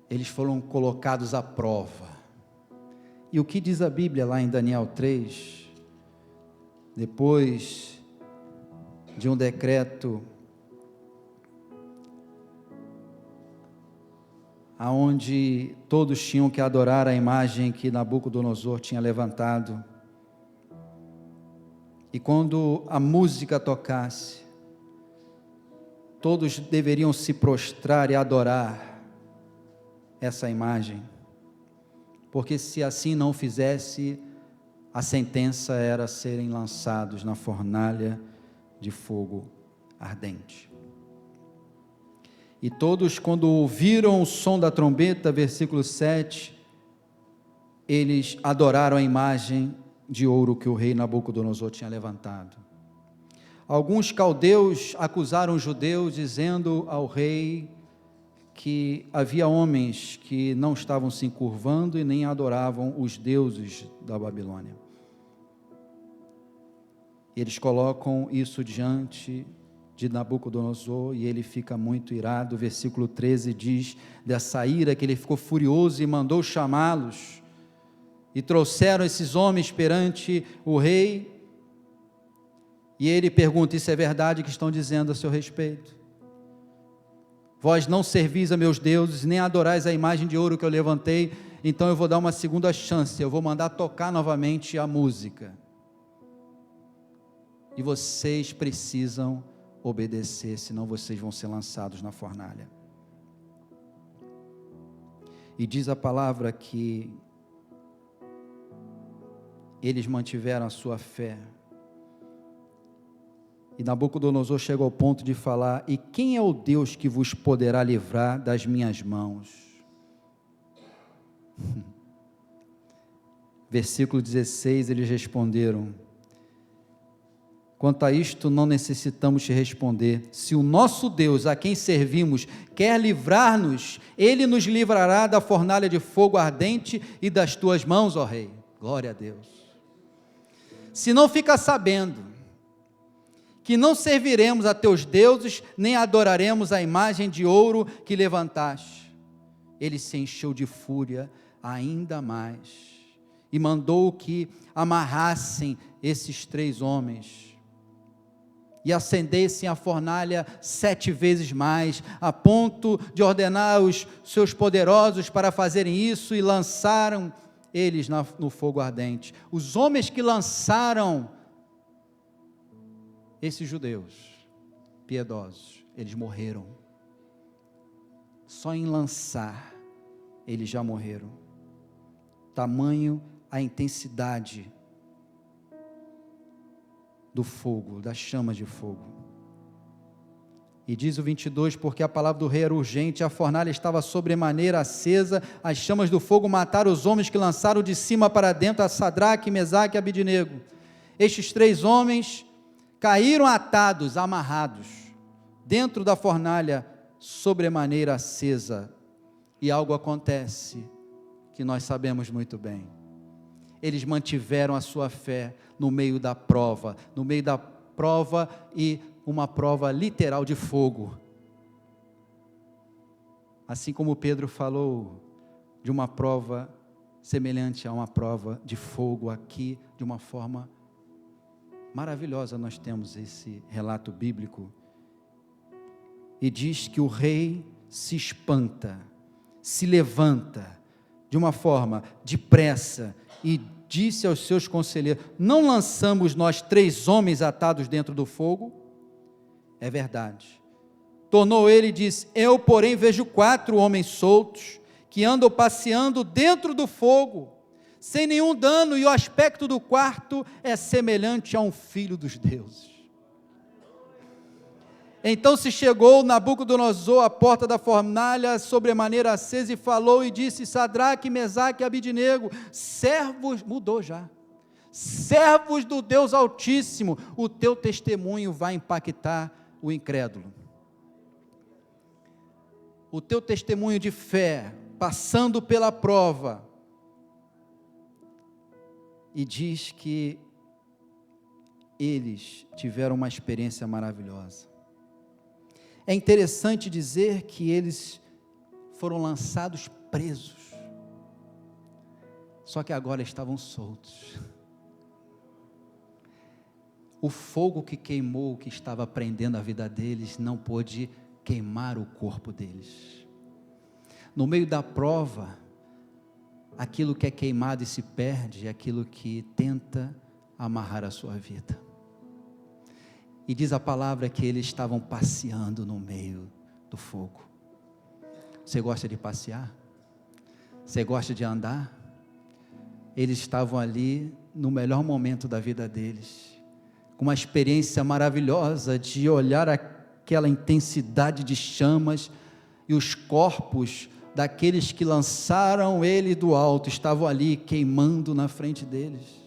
Eles foram colocados à prova. E o que diz a Bíblia lá em Daniel 3? Depois de um decreto aonde todos tinham que adorar a imagem que Nabucodonosor tinha levantado, e quando a música tocasse, todos deveriam se prostrar e adorar essa imagem, porque se assim não fizesse, a sentença era serem lançados na fornalha de fogo ardente. E todos, quando ouviram o som da trombeta, versículo 7, eles adoraram a imagem de ouro que o rei Nabucodonosor tinha levantado. Alguns caldeus acusaram os judeus, dizendo ao rei que havia homens que não estavam se encurvando e nem adoravam os deuses da Babilônia. Eles colocam isso diante de Nabucodonosor e ele fica muito irado. Versículo 13 diz dessa ira que ele ficou furioso e mandou chamá-los, e trouxeram esses homens perante o rei, e ele pergunta: isso é verdade que estão dizendo a seu respeito? Vós não servis a meus deuses, nem adorais a imagem de ouro que eu levantei, então eu vou dar uma segunda chance, eu vou mandar tocar novamente a música. e vocês precisam obedecer, senão vocês vão ser lançados na fornalha. E diz a palavra que eles mantiveram a sua fé. E Nabucodonosor chega ao ponto de falar: e quem é o Deus que vos poderá livrar das minhas mãos? Versículo 16, eles responderam: quanto a isto não necessitamos te responder, se o nosso Deus, a quem servimos, quer livrar-nos, Ele nos livrará da fornalha de fogo ardente e das tuas mãos, ó Rei. Glória a Deus. Se não fica sabendo que não serviremos a teus deuses, nem adoraremos a imagem de ouro que levantaste. Ele se encheu de fúria ainda mais, e mandou que amarrassem esses 3 homens, e acendessem a fornalha 7 vezes mais, a ponto de ordenar os seus poderosos para fazerem isso, e lançaram eles no fogo ardente. Os homens que lançaram esses judeus piedosos, eles morreram. Só em lançar, eles já morreram. Tamanho a intensidade do fogo, das chamas de fogo. E diz o 22, porque a palavra do rei era urgente, a fornalha estava sobremaneira acesa, as chamas do fogo mataram os homens que lançaram de cima para dentro a Sadraque, Mesaque e Abidnego. Estes 3 homens caíram atados, amarrados, dentro da fornalha sobremaneira acesa, e algo acontece, que nós sabemos muito bem. Eles mantiveram a sua fé no meio da prova, e uma prova literal de fogo. Assim como Pedro falou de uma prova semelhante a uma prova de fogo aqui, de uma forma maravilhosa, nós temos esse relato bíblico, e diz que o rei se espanta, se levanta, de uma forma depressa, e disse aos seus conselheiros: não lançamos nós 3 homens atados dentro do fogo? É verdade. Tornou ele e disse: eu, porém, vejo 4 homens soltos, que andam passeando dentro do fogo, sem nenhum dano, e o aspecto do quarto é semelhante a um filho dos deuses. Então se chegou Nabucodonosor à porta da fornalha, sobremaneira acesa, e falou e disse: Sadraque, Mesaque e Abidnego, servos do Deus Altíssimo, o teu testemunho vai impactar o incrédulo. O teu testemunho de fé, passando pela prova, e diz que eles tiveram uma experiência maravilhosa. É interessante dizer que eles foram lançados presos, só que agora estavam soltos. O fogo que queimou, que estava prendendo a vida deles, não pôde queimar o corpo deles. No meio da prova, aquilo que é queimado e se perde é aquilo que tenta amarrar a sua vida. E diz a palavra que eles estavam passeando no meio do fogo. Você gosta de passear? Você gosta de andar? Eles estavam ali no melhor momento da vida deles, com uma experiência maravilhosa de olhar aquela intensidade de chamas, e os corpos daqueles que lançaram ele do alto estavam ali queimando na frente deles.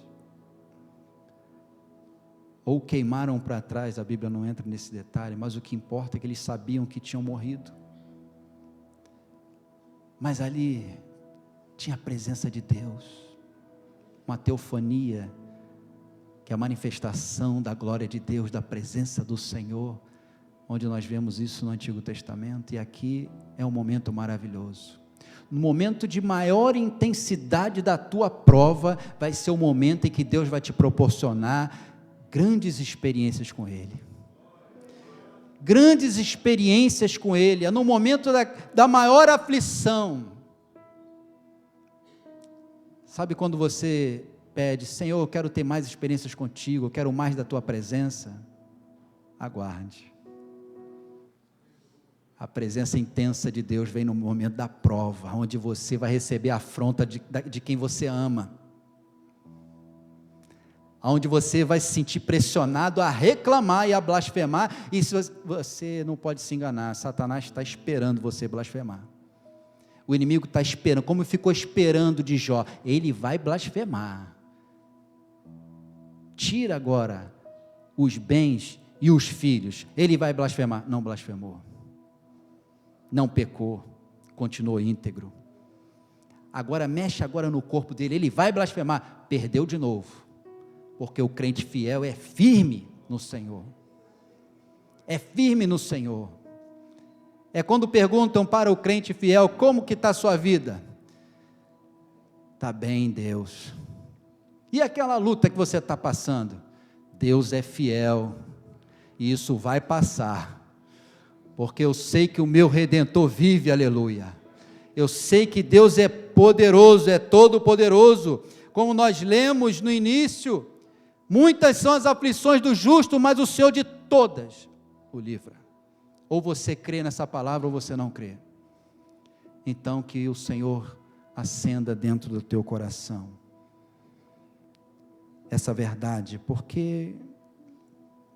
Ou queimaram para trás, a Bíblia não entra nesse detalhe, mas o que importa é que eles sabiam que tinham morrido. Mas ali tinha a presença de Deus, uma teofania, que é a manifestação da glória de Deus, da presença do Senhor, onde nós vemos isso no Antigo Testamento, e aqui é um momento maravilhoso. No momento de maior intensidade da tua prova, vai ser o momento em que Deus vai te proporcionar grandes experiências com Ele. Grandes experiências com Ele. É no momento da maior aflição. Sabe quando você pede: Senhor, eu quero ter mais experiências contigo, eu quero mais da tua presença, aguarde. A presença intensa de Deus vem no momento da prova, onde você vai receber a afronta de quem você ama, onde você vai se sentir pressionado a reclamar e a blasfemar, e você não pode se enganar, Satanás está esperando você blasfemar, o inimigo está esperando, como ficou esperando de Jó, ele vai blasfemar. Tira agora os bens e os filhos, ele vai blasfemar. Não blasfemou, não pecou, continuou íntegro. Agora mexe agora no corpo dele, ele vai blasfemar, perdeu de novo, porque o crente fiel é firme no Senhor, é firme no Senhor. É quando perguntam para o crente fiel: como que está a sua vida? Está bem, Deus. E aquela luta que você está passando? Deus é fiel, e isso vai passar, porque eu sei que o meu Redentor vive, aleluia. Eu sei que Deus é poderoso, é todo poderoso, como nós lemos no início, muitas são as aflições do justo, mas o Senhor de todas o livra. Ou você crê nessa palavra, ou você não crê. Então que o Senhor acenda dentro do teu coração essa verdade, porque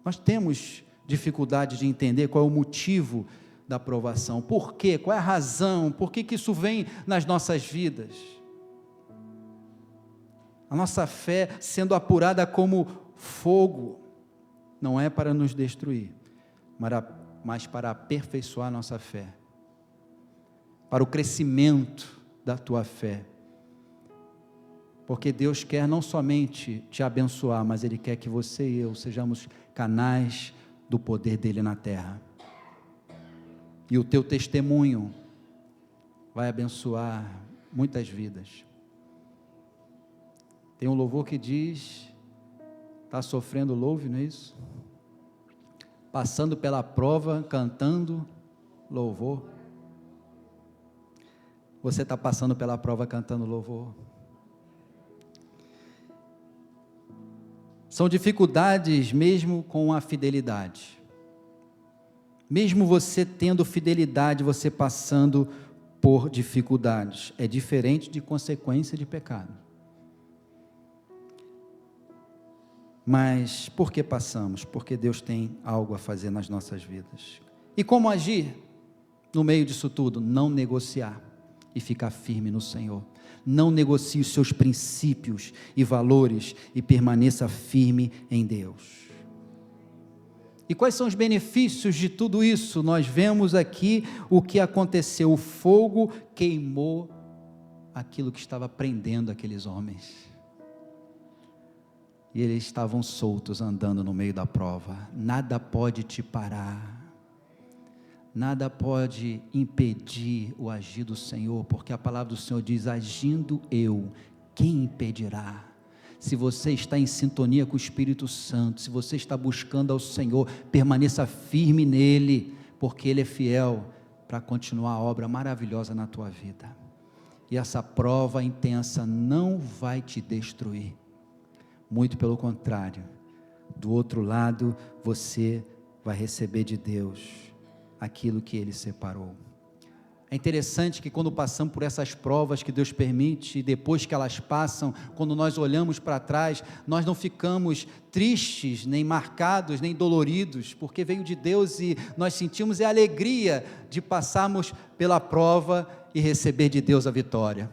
nós temos dificuldade de entender qual é o motivo da provação, por quê, qual é a razão, por que isso vem nas nossas vidas. A nossa fé sendo apurada como fogo, não é para nos destruir, mas para aperfeiçoar a nossa fé, para o crescimento da tua fé, porque Deus quer não somente te abençoar, mas Ele quer que você e eu sejamos canais do poder dEle na terra, e o teu testemunho vai abençoar muitas vidas. Tem um louvor que diz: está sofrendo, louve, não é isso? Passando pela prova, cantando louvor. Você está passando pela prova cantando louvor? São dificuldades mesmo com a fidelidade. Mesmo você tendo fidelidade, você passando por dificuldades. É diferente de consequência de pecado. Mas por que passamos? Porque Deus tem algo a fazer nas nossas vidas. E como agir no meio disso tudo? Não negociar e ficar firme no Senhor. Não negocie os seus princípios e valores e permaneça firme em Deus. E quais são os benefícios de tudo isso? Nós vemos aqui o que aconteceu. O fogo queimou aquilo que estava prendendo aqueles homens. E eles estavam soltos andando no meio da prova. Nada pode te parar. Nada pode impedir o agir do Senhor, porque a palavra do Senhor diz: agindo eu, quem impedirá? Se você está em sintonia com o Espírito Santo, se você está buscando ao Senhor, permaneça firme nele, porque Ele é fiel para continuar a obra maravilhosa na tua vida. E essa prova intensa não vai te destruir, muito pelo contrário, do outro lado você vai receber de Deus aquilo que Ele separou. É interessante que quando passamos por essas provas que Deus permite, e depois que elas passam, quando nós olhamos para trás, nós não ficamos tristes, nem marcados, nem doloridos, porque veio de Deus e nós sentimos a alegria de passarmos pela prova e receber de Deus a vitória.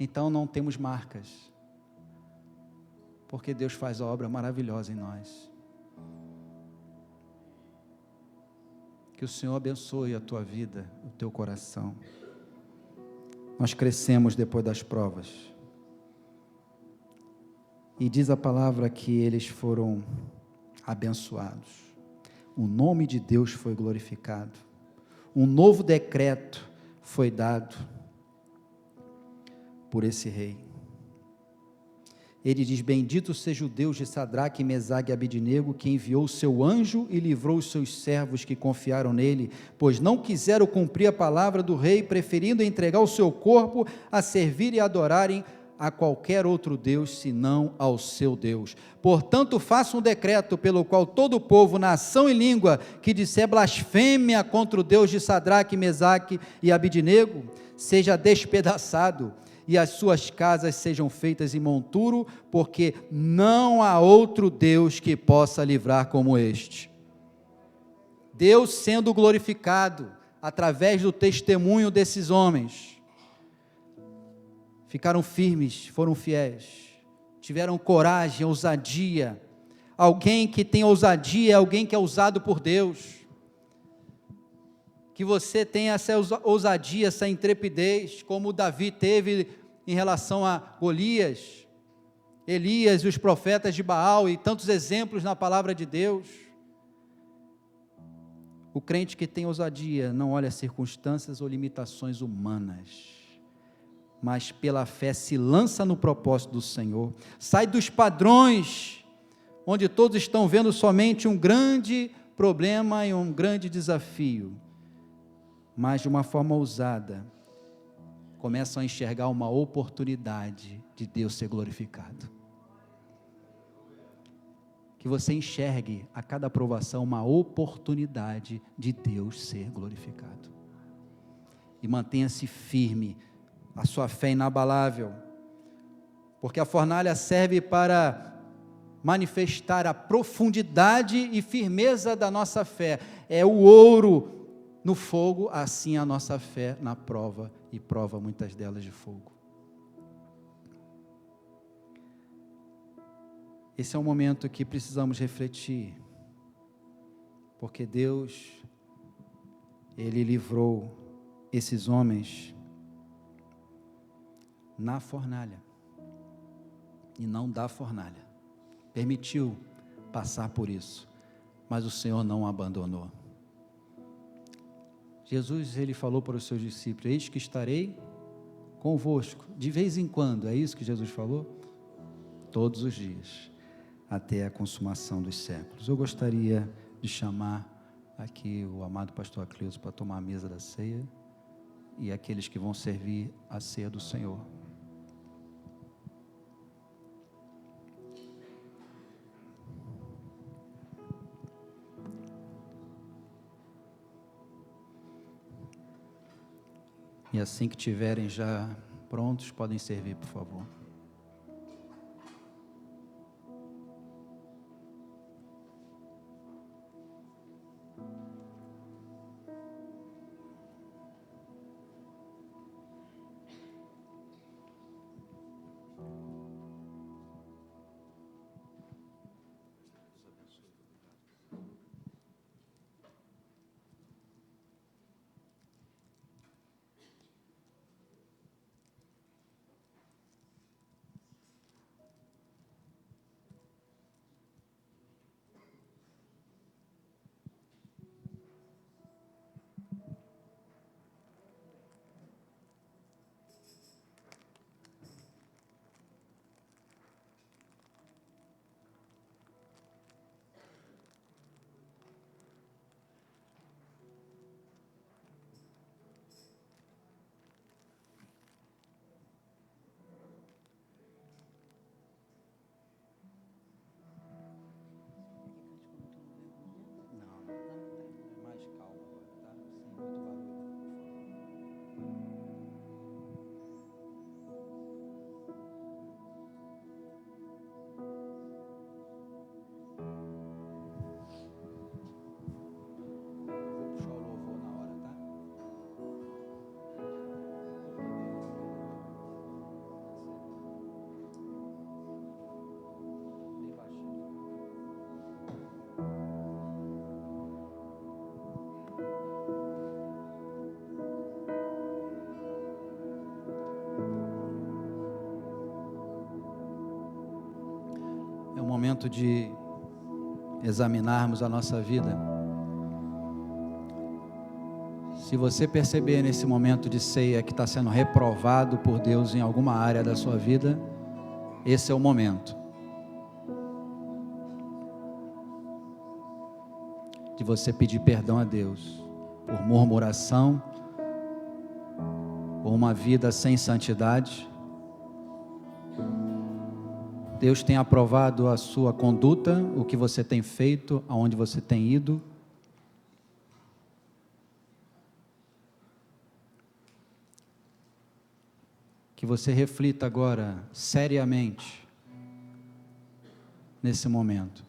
Então não temos marcas, porque Deus faz a obra maravilhosa em nós. Que o Senhor abençoe a tua vida, o teu coração. Nós crescemos depois das provas. E diz a palavra que eles foram abençoados. O nome de Deus foi glorificado. Um novo decreto foi dado por esse rei. Ele diz: bendito seja o Deus de Sadraque, Mesaque e Abidnego, que enviou o seu anjo e livrou os seus servos que confiaram nele, pois não quiseram cumprir a palavra do rei, preferindo entregar o seu corpo a servir e adorarem a qualquer outro Deus, senão ao seu Deus. Portanto, faça um decreto pelo qual todo o povo, nação e língua, que disser blasfêmia contra o Deus de Sadraque, Mesaque e Abidnego, seja despedaçado, e as suas casas sejam feitas em monturo, porque não há outro Deus que possa livrar como este. Deus sendo glorificado, através do testemunho desses homens, ficaram firmes, foram fiéis, tiveram coragem, ousadia. Alguém que tem ousadia é alguém que é usado por Deus. Que você tenha essa ousadia, essa intrepidez, como Davi teve em relação a Golias, Elias e os profetas de Baal, e tantos exemplos na palavra de Deus. O crente que tem ousadia não olha circunstâncias ou limitações humanas, mas pela fé se lança no propósito do Senhor, sai dos padrões, onde todos estão vendo somente um grande problema e um grande desafio, mas de uma forma ousada, começam a enxergar uma oportunidade de Deus ser glorificado. Que você enxergue a cada aprovação uma oportunidade de Deus ser glorificado, e mantenha-se firme, a sua fé inabalável, porque a fornalha serve para manifestar a profundidade e firmeza da nossa fé. É o ouro no fogo, assim a nossa fé na prova, e prova muitas delas de fogo. Esse é um momento que precisamos refletir, porque Deus, Ele livrou esses homens na fornalha, e não da fornalha, permitiu passar por isso, mas o Senhor não o abandonou. Jesus, Ele falou para os seus discípulos: eis que estarei convosco, de vez em quando, é isso que Jesus falou? Todos os dias, até a consumação dos séculos. Eu gostaria de chamar aqui o amado pastor Acleuso para tomar a mesa da ceia, e aqueles que vão servir a ceia do Senhor. E assim que tiverem já prontos, podem servir, por favor. Momento de examinarmos a nossa vida. Se você perceber nesse momento de ceia que está sendo reprovado por Deus em alguma área da sua vida, esse é o momento de você pedir perdão a Deus por murmuração, por uma vida sem santidade, Deus tem aprovado a sua conduta, o que você tem feito, aonde você tem ido. Que você reflita agora, seriamente, nesse momento.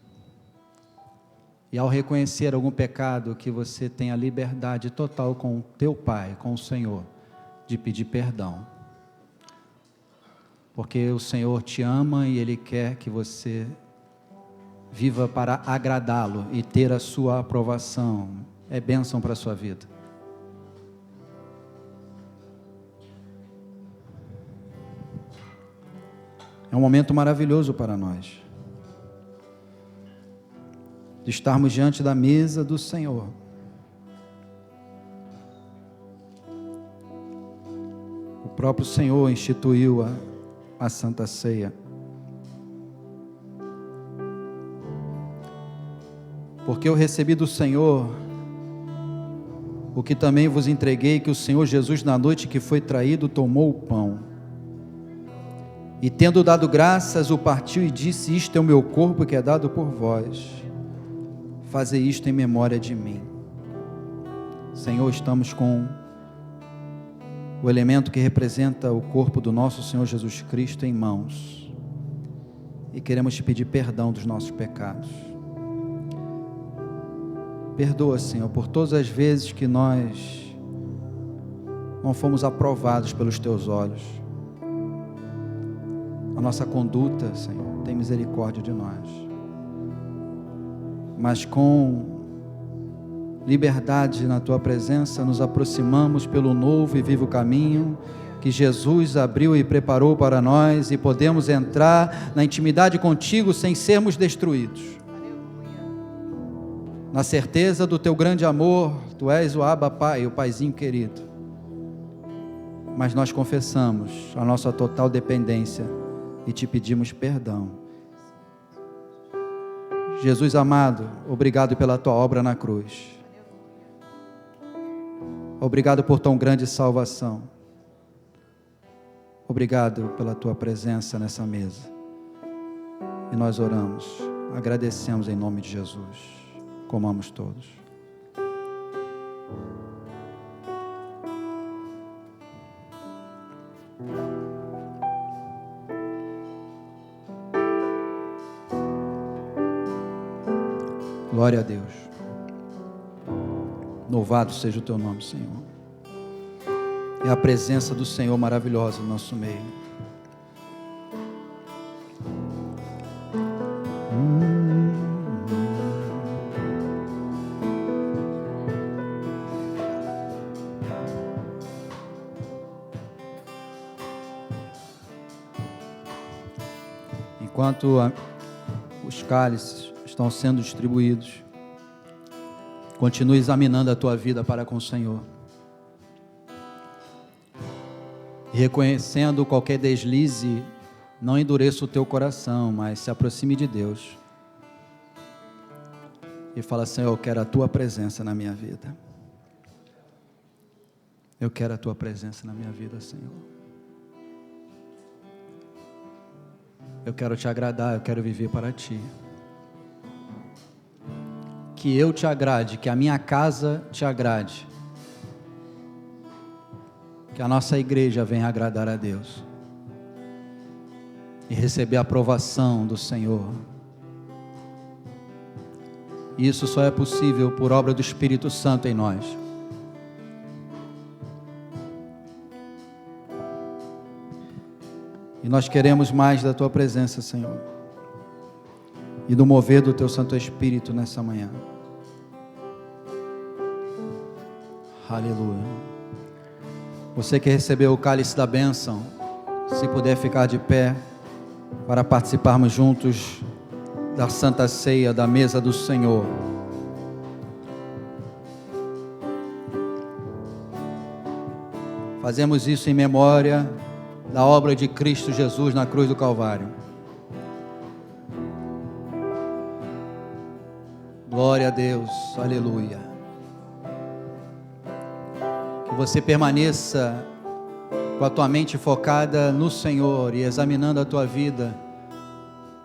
E ao reconhecer algum pecado, que você tenha liberdade total com o teu Pai, com o Senhor, de pedir perdão. Porque o Senhor te ama e Ele quer que você viva para agradá-lo e ter a sua aprovação. É bênção para a sua vida. É um momento maravilhoso para nós, de estarmos diante da mesa do Senhor. O próprio Senhor instituiu a Santa Ceia. Porque eu recebi do Senhor o que também vos entreguei, que o Senhor Jesus, na noite que foi traído, tomou o pão. E tendo dado graças, o partiu e disse: isto é o meu corpo que é dado por vós. Fazei isto em memória de mim. Senhor, estamos com o elemento que representa o corpo do nosso Senhor Jesus Cristo em mãos. E queremos te pedir perdão dos nossos pecados. Perdoa, Senhor, por todas as vezes que nós não fomos aprovados pelos teus olhos. A nossa conduta, Senhor, tem misericórdia de nós. Mas com liberdade na tua presença, nos aproximamos pelo novo e vivo caminho que Jesus abriu e preparou para nós, e podemos entrar na intimidade contigo sem sermos destruídos. Na certeza do teu grande amor, tu és o Abba Pai, o Paizinho querido. Mas nós confessamos a nossa total dependência e te pedimos perdão. Jesus amado, obrigado pela tua obra na cruz. Obrigado por tão grande salvação. Obrigado pela tua presença nessa mesa. E nós oramos, agradecemos em nome de Jesus. Comamos todos. Glória a Deus. Louvado seja o teu nome, Senhor. É a presença do Senhor maravilhosa no nosso meio. Enquanto os cálices estão sendo distribuídos, continue examinando a tua vida para com o Senhor, e reconhecendo qualquer deslize, não endureça o teu coração, mas se aproxime de Deus e fala: Senhor, eu quero a tua presença na minha vida. Eu quero a tua presença na minha vida, Senhor. Eu quero te agradar, eu quero viver para ti. Que eu te agrade, que a minha casa te agrade. Que a nossa igreja venha agradar a Deus e receber a aprovação do Senhor. Isso só é possível por obra do Espírito Santo em nós. E nós queremos mais da tua presença, Senhor, e do mover do teu Santo Espírito nessa manhã. Aleluia. Você que recebeu o cálice da bênção, se puder ficar de pé para participarmos juntos da Santa Ceia, da mesa do Senhor. Fazemos isso em memória da obra de Cristo Jesus na cruz do Calvário. Glória a Deus, aleluia. Que você permaneça com a tua mente focada no Senhor e examinando a tua vida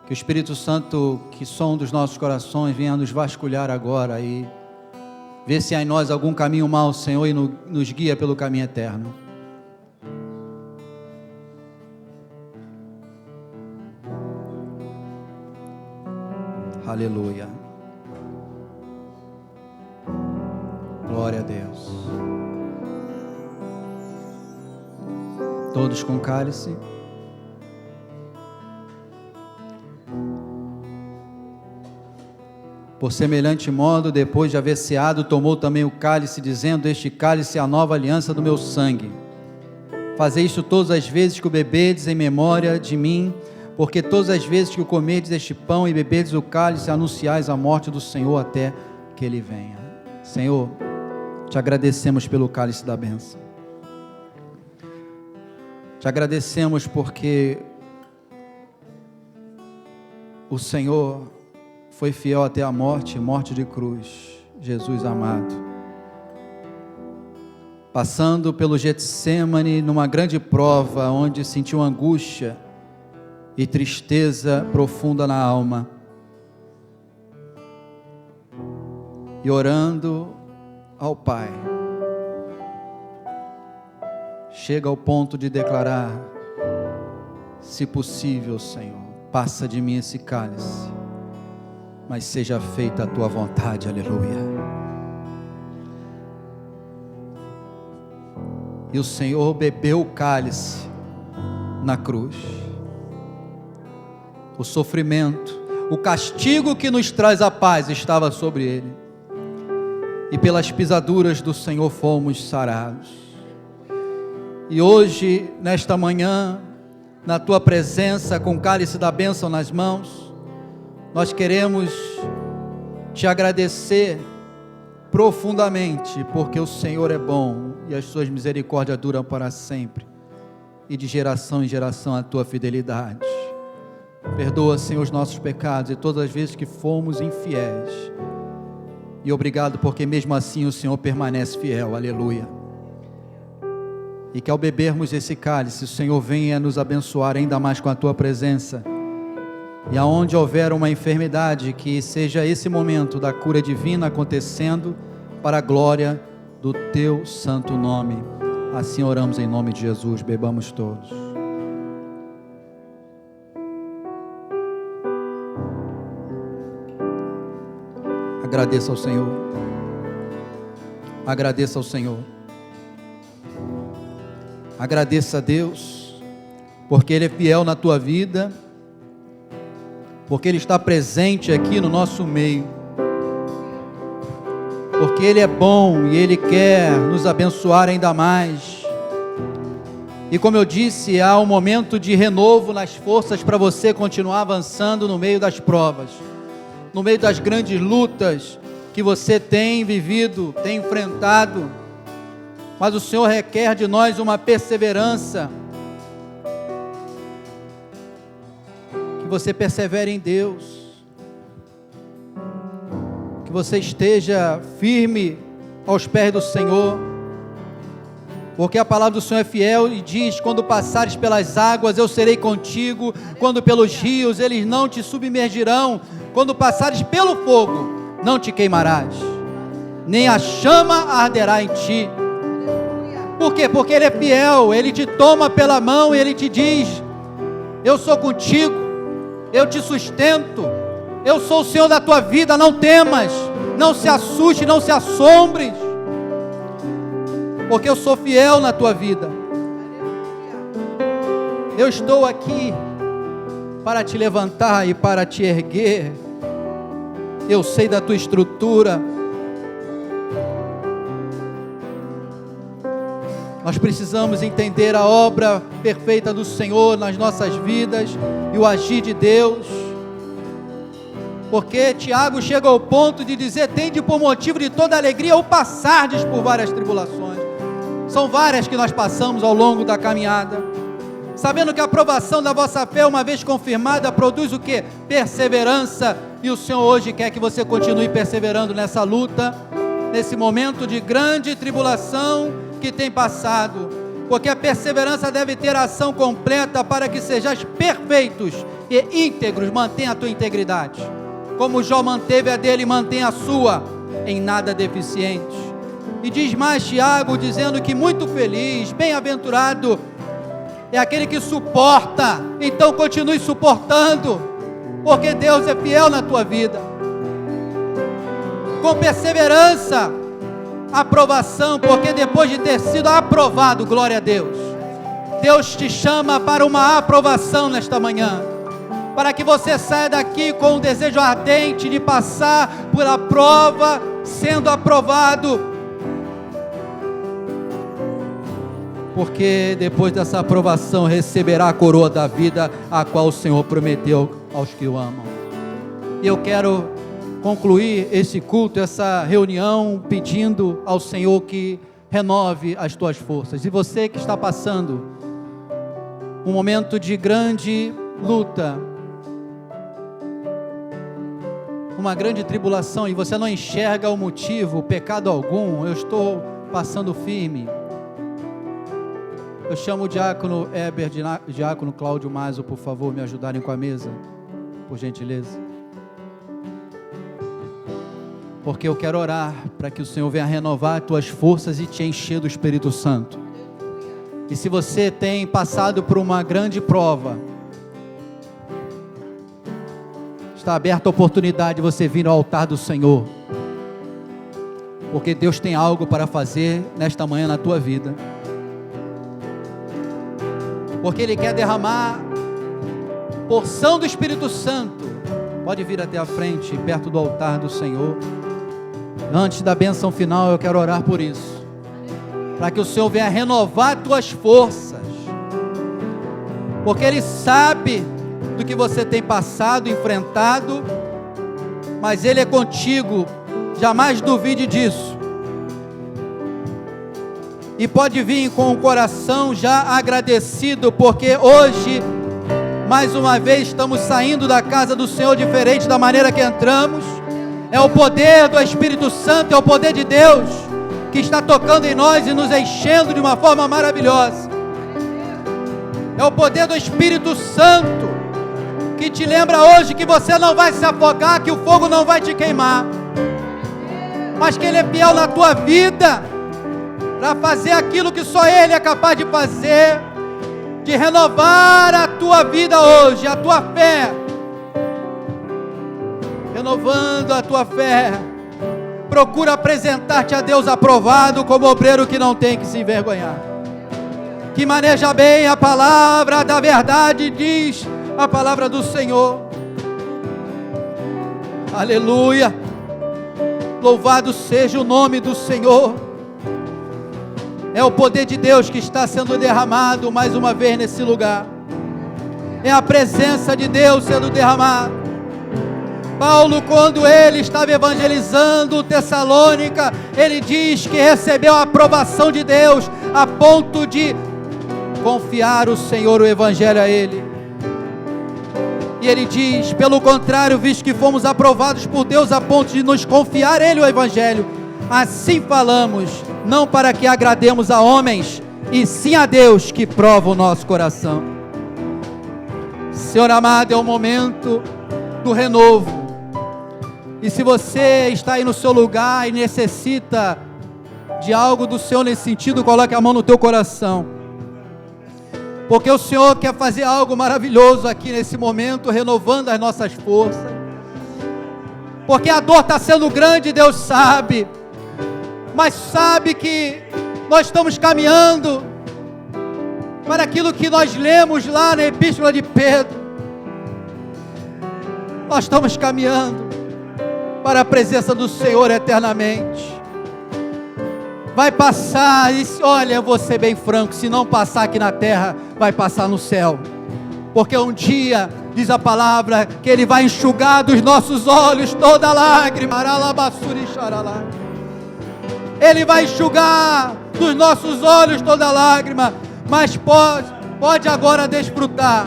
Que o Espírito Santo, que sonda os nossos corações, venha nos vasculhar agora e ver se há em nós algum caminho mau, Senhor, e nos guia pelo caminho eterno. Aleluia. Glória a Deus. Todos com cálice. Por semelhante modo, depois de haver ceado, tomou também o cálice, dizendo: este cálice é a nova aliança do meu sangue. Fazei isto todas as vezes que o bebedes em memória de mim, porque todas as vezes que o comerdes este pão e bebedes o cálice, anunciais a morte do Senhor até que Ele venha. Senhor, te agradecemos pelo cálice da bênção. Te agradecemos porque o Senhor foi fiel até a morte, morte de cruz. Jesus amado, passando pelo Getsêmani, numa grande prova, onde sentiu angústia e tristeza profunda na alma, e orando ao Pai, chega ao ponto de declarar: se possível, Senhor, passa de mim esse cálice, mas seja feita a tua vontade. Aleluia. E o Senhor bebeu o cálice na cruz. O sofrimento, o castigo que nos traz a paz estava sobre Ele, e pelas pisaduras do Senhor fomos sarados. E hoje, nesta manhã, na tua presença, com o cálice da bênção nas mãos, nós queremos te agradecer profundamente, porque o Senhor é bom e as suas misericórdias duram para sempre, e de geração em geração a tua fidelidade. Perdoa, Senhor, os nossos pecados e todas as vezes que fomos infiéis, e obrigado porque mesmo assim o Senhor permanece fiel. Aleluia. E que ao bebermos esse cálice, o Senhor venha nos abençoar ainda mais com a tua presença, e aonde houver uma enfermidade, que seja esse momento da cura divina acontecendo para a glória do teu santo nome. Assim oramos em nome de Jesus. Bebamos todos. Agradeça ao Senhor. Agradeça ao Senhor. Agradeça a Deus, porque Ele é fiel na tua vida, porque Ele está presente aqui no nosso meio, porque Ele é bom e Ele quer nos abençoar ainda mais. E como eu disse, há um momento de renovo nas forças para você continuar avançando no meio das provas, no meio das grandes lutas que você tem vivido, tem enfrentado. Mas o Senhor requer de nós uma perseverança, que você persevere em Deus, que você esteja firme aos pés do Senhor, porque a palavra do Senhor é fiel e diz: quando passares pelas águas eu serei contigo, quando pelos rios eles não te submergirão, quando passares pelo fogo não te queimarás, nem a chama arderá em ti. Por quê? Porque Ele é fiel. Ele te toma pela mão e Ele te diz: eu sou contigo, eu te sustento, eu sou o Senhor da tua vida, não temas, não se assuste, não se assombres, porque eu sou fiel na tua vida. Eu estou aqui para te levantar e para te erguer. Eu sei da tua estrutura. Nós precisamos entender a obra perfeita do Senhor nas nossas vidas e o agir de Deus, porque Tiago chega ao ponto de dizer: tende por motivo de toda alegria ou passardes por várias tribulações. São várias que nós passamos ao longo da caminhada, sabendo que a aprovação da vossa fé, uma vez confirmada, produz o quê? Perseverança. E o Senhor hoje quer que você continue perseverando nessa luta, nesse momento de grande tribulação que tem passado, porque a perseverança deve ter ação completa para que sejais perfeitos e íntegros, mantenha a tua integridade. Como Jó manteve a dele, mantenha a sua, em nada deficiente. E diz mais Tiago, dizendo que muito feliz, bem-aventurado é aquele que suporta. Então continue suportando, porque Deus é fiel na tua vida. Com perseverança, aprovação, porque depois de ter sido aprovado, glória a Deus, Deus te chama para uma aprovação nesta manhã, para que você saia daqui com um desejo ardente de passar por a prova, sendo aprovado, porque depois dessa aprovação receberá a coroa da vida, a qual o Senhor prometeu aos que o amam. E eu quero concluir esse culto, essa reunião, pedindo ao Senhor que renove as tuas forças. E você que está passando um momento de grande luta, uma grande tribulação, e você não enxerga o motivo, pecado algum, eu estou passando firme. Eu chamo o diácono Heber, diácono Cláudio Mazo, por favor, me ajudarem com a mesa, por gentileza. Porque eu quero orar para que o Senhor venha renovar as tuas forças e te encher do Espírito Santo. E se você tem passado por uma grande prova, está aberta a oportunidade de você vir ao altar do Senhor, porque Deus tem algo para fazer nesta manhã na tua vida, porque Ele quer derramar porção do Espírito Santo. Pode vir até a frente, perto do altar do Senhor. Antes da bênção final, eu quero orar por isso, para que o Senhor venha renovar tuas forças, porque Ele sabe do que você tem passado, enfrentado, mas Ele é contigo, jamais duvide disso. E pode vir com o coração já agradecido, porque hoje, mais uma vez, estamos saindo da casa do Senhor diferente da maneira que entramos. É o poder do Espírito Santo, é o poder de Deus que está tocando em nós e nos enchendo de uma forma maravilhosa. É o poder do Espírito Santo que te lembra hoje que você não vai se afogar, que o fogo não vai te queimar, mas que Ele é fiel na tua vida, para fazer aquilo que só Ele é capaz de fazer, de renovar a tua vida hoje, a tua fé, renovando a tua fé. Procura apresentar-te a Deus aprovado, como obreiro que não tem que se envergonhar, que maneja bem a palavra da verdade, diz a palavra do Senhor. Aleluia, louvado seja o nome do Senhor. É o poder de Deus que está sendo derramado mais uma vez nesse lugar, é a presença de Deus sendo derramada. Paulo, quando ele estava evangelizando Tessalônica, ele diz que recebeu a aprovação de Deus, a ponto de confiar o Senhor o Evangelho a ele. E ele diz, pelo contrário, visto que fomos aprovados por Deus a ponto de nos confiar Ele o Evangelho, assim falamos, não para que agrademos a homens, e sim a Deus que prova o nosso coração. Senhor amado, é o momento do renovo. E se você está aí no seu lugar e necessita de algo do Senhor nesse sentido, coloque a mão no teu coração, porque o Senhor quer fazer algo maravilhoso aqui nesse momento, renovando as nossas forças, porque a dor está sendo grande, Deus sabe, mas sabe que nós estamos caminhando para aquilo que nós lemos lá na Epístola de Pedro. Nós estamos caminhando para a presença do Senhor eternamente. Vai passar, e olha, eu vou ser bem franco, se não passar aqui na terra, vai passar no céu, porque um dia, diz a palavra, que Ele vai enxugar dos nossos olhos toda lágrima. Ele vai enxugar dos nossos olhos toda lágrima, mas pode agora desfrutar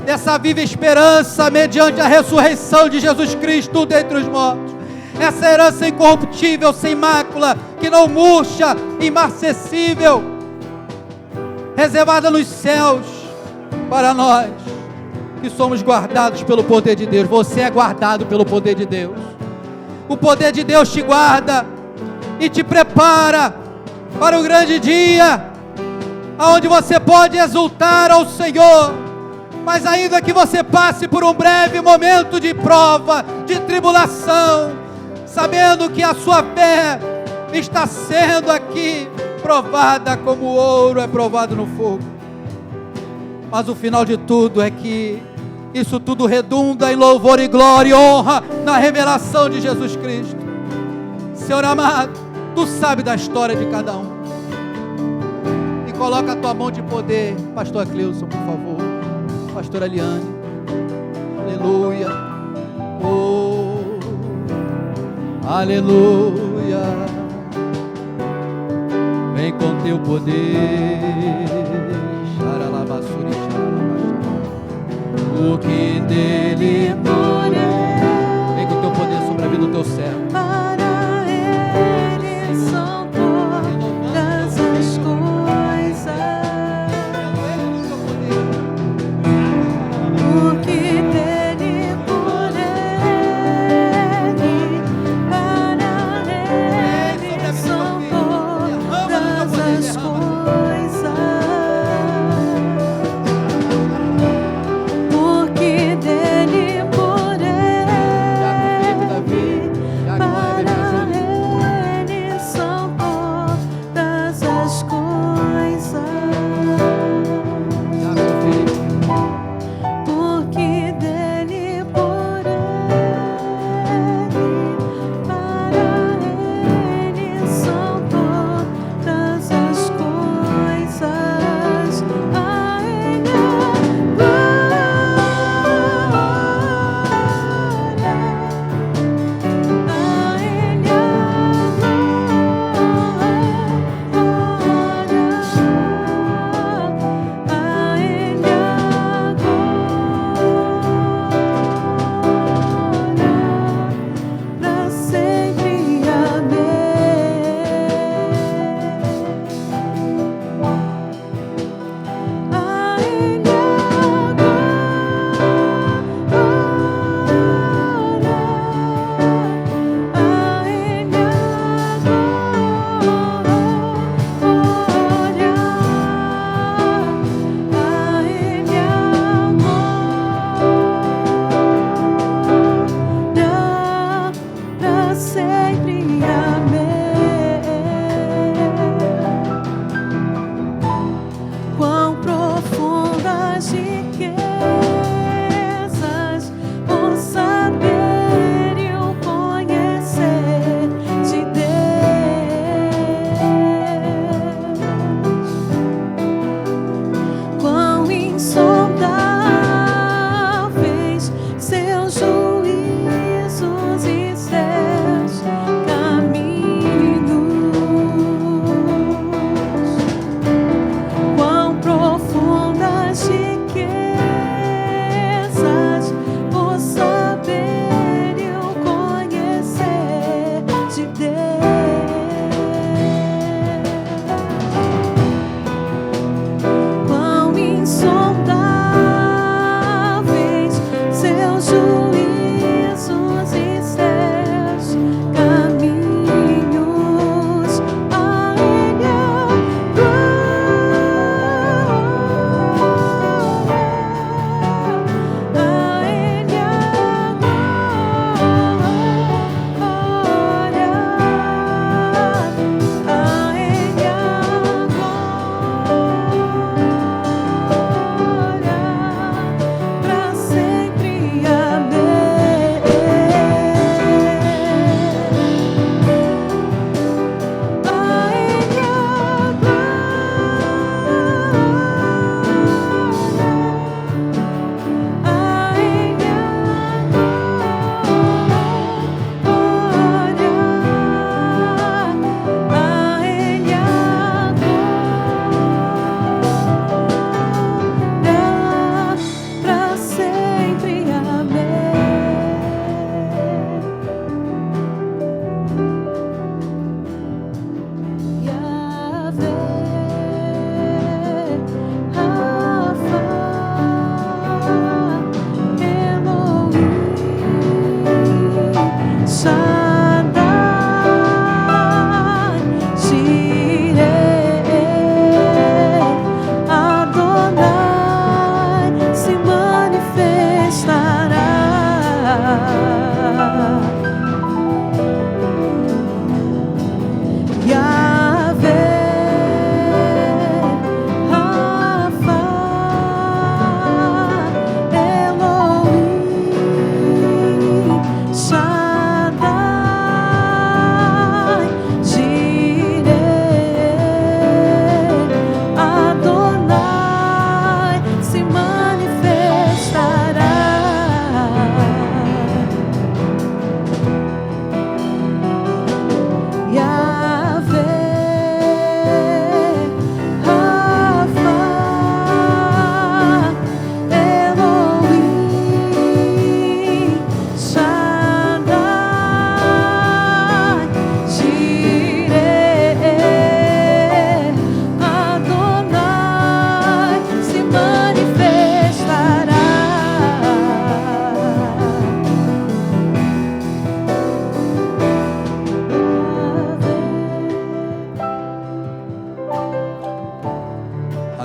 dessa viva esperança mediante a ressurreição de Jesus Cristo dentre os mortos, essa herança incorruptível, sem mácula, que não murcha, imarcessível, reservada nos céus para nós. que somos guardados pelo poder de Deus. Você é guardado pelo poder de Deus. O poder de Deus te guarda e te prepara para o grande dia, aonde você pode exultar ao Senhor. Mas ainda que você passe por um breve momento de prova, de tribulação, sabendo que a sua fé está sendo aqui provada como o ouro é provado no fogo. Mas o final de tudo é que isso tudo redunda em louvor e glória e honra na revelação de Jesus Cristo. Senhor amado, Tu sabe da história de cada um. E coloca a Tua mão de poder, Pastor Cleilson, por favor. Pastora Eliane. Aleluia. Oh, aleluia. Vem com Teu poder. Xaralabassuri, xaralabassuri. O que dele poder. Vem com Teu poder sobre a vida do Teu servo. Para Ele são todas as coisas. O que dele poder. Para Ele são todas as coisas. Porque dele poder. Para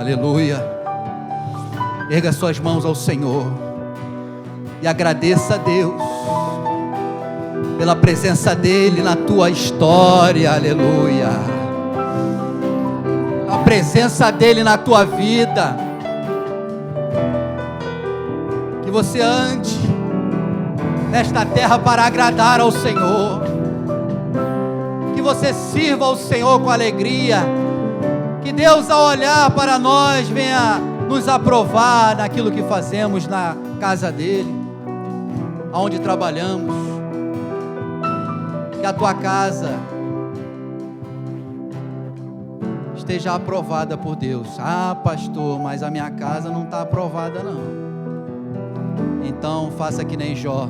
Aleluia. Erga suas mãos ao Senhor e agradeça a Deus pela presença dEle na tua história. Aleluia. A presença dEle na tua vida. Que você ande nesta terra para agradar ao Senhor. Que você sirva ao Senhor com alegria. Que Deus, ao olhar para nós, venha nos aprovar naquilo que fazemos na casa dEle, aonde trabalhamos. Que a tua casa esteja aprovada por Deus. Ah, pastor, mas a minha casa não está aprovada não. Então faça que nem Jó.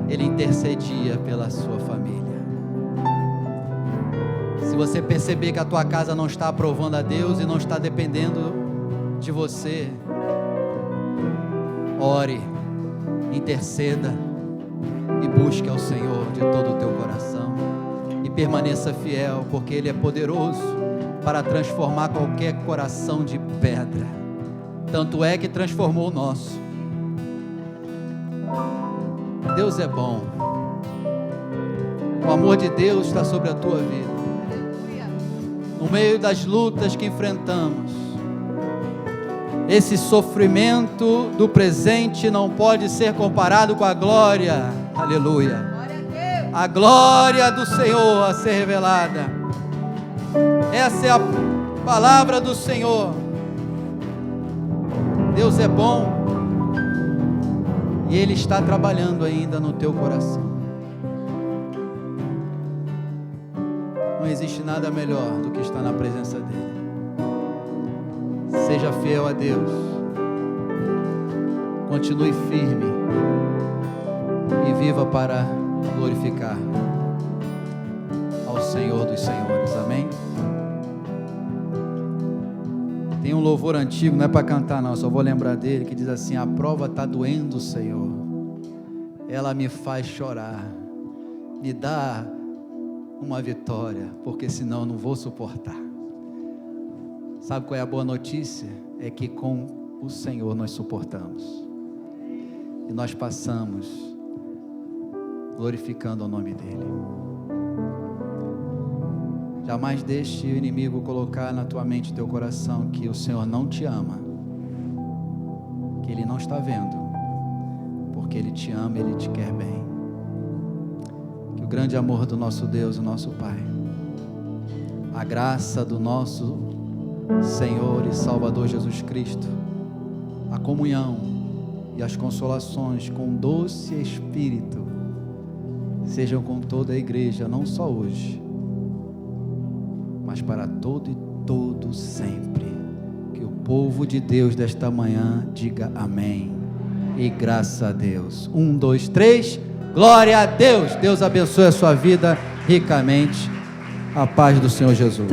Ele intercedia pela sua família. Se você perceber que a tua casa não está aprovando a Deus e não está dependendo de você, ore, interceda e busque ao Senhor de todo o teu coração e permaneça fiel, porque Ele é poderoso para transformar qualquer coração de pedra. Tanto é que transformou o nosso. Deus é bom. O amor de Deus está sobre a tua vida. No meio das lutas que enfrentamos, esse sofrimento do presente não pode ser comparado com a glória. Aleluia. A glória do Senhor a ser revelada. Essa é a palavra do Senhor. Deus é bom e Ele está trabalhando ainda no teu coração. Não existe nada melhor do que estar na presença dEle. Seja fiel a Deus. Continue firme e viva para glorificar ao Senhor dos Senhores. Amém? Tem um louvor antigo, não é para cantar não, só vou lembrar dele, que diz assim: a prova está doendo, Senhor, ela me faz chorar, me dá uma vitória, porque senão eu não vou suportar. Sabe qual é a boa notícia? É que com o Senhor nós suportamos e nós passamos glorificando o nome dEle. Jamais deixe o inimigo colocar na tua mente e teu coração que o Senhor não te ama, que Ele não está vendo, porque Ele te ama e Ele te quer bem. Que o grande amor do nosso Deus, o nosso Pai, a graça do nosso Senhor e Salvador Jesus Cristo, a comunhão e as consolações com o doce Espírito sejam com toda a igreja, não só hoje, mas para todo e todo sempre. Que o povo de Deus desta manhã diga amém e graças a Deus. 1, 2, 3, glória a Deus. Deus abençoe a sua vida ricamente. A paz do Senhor Jesus.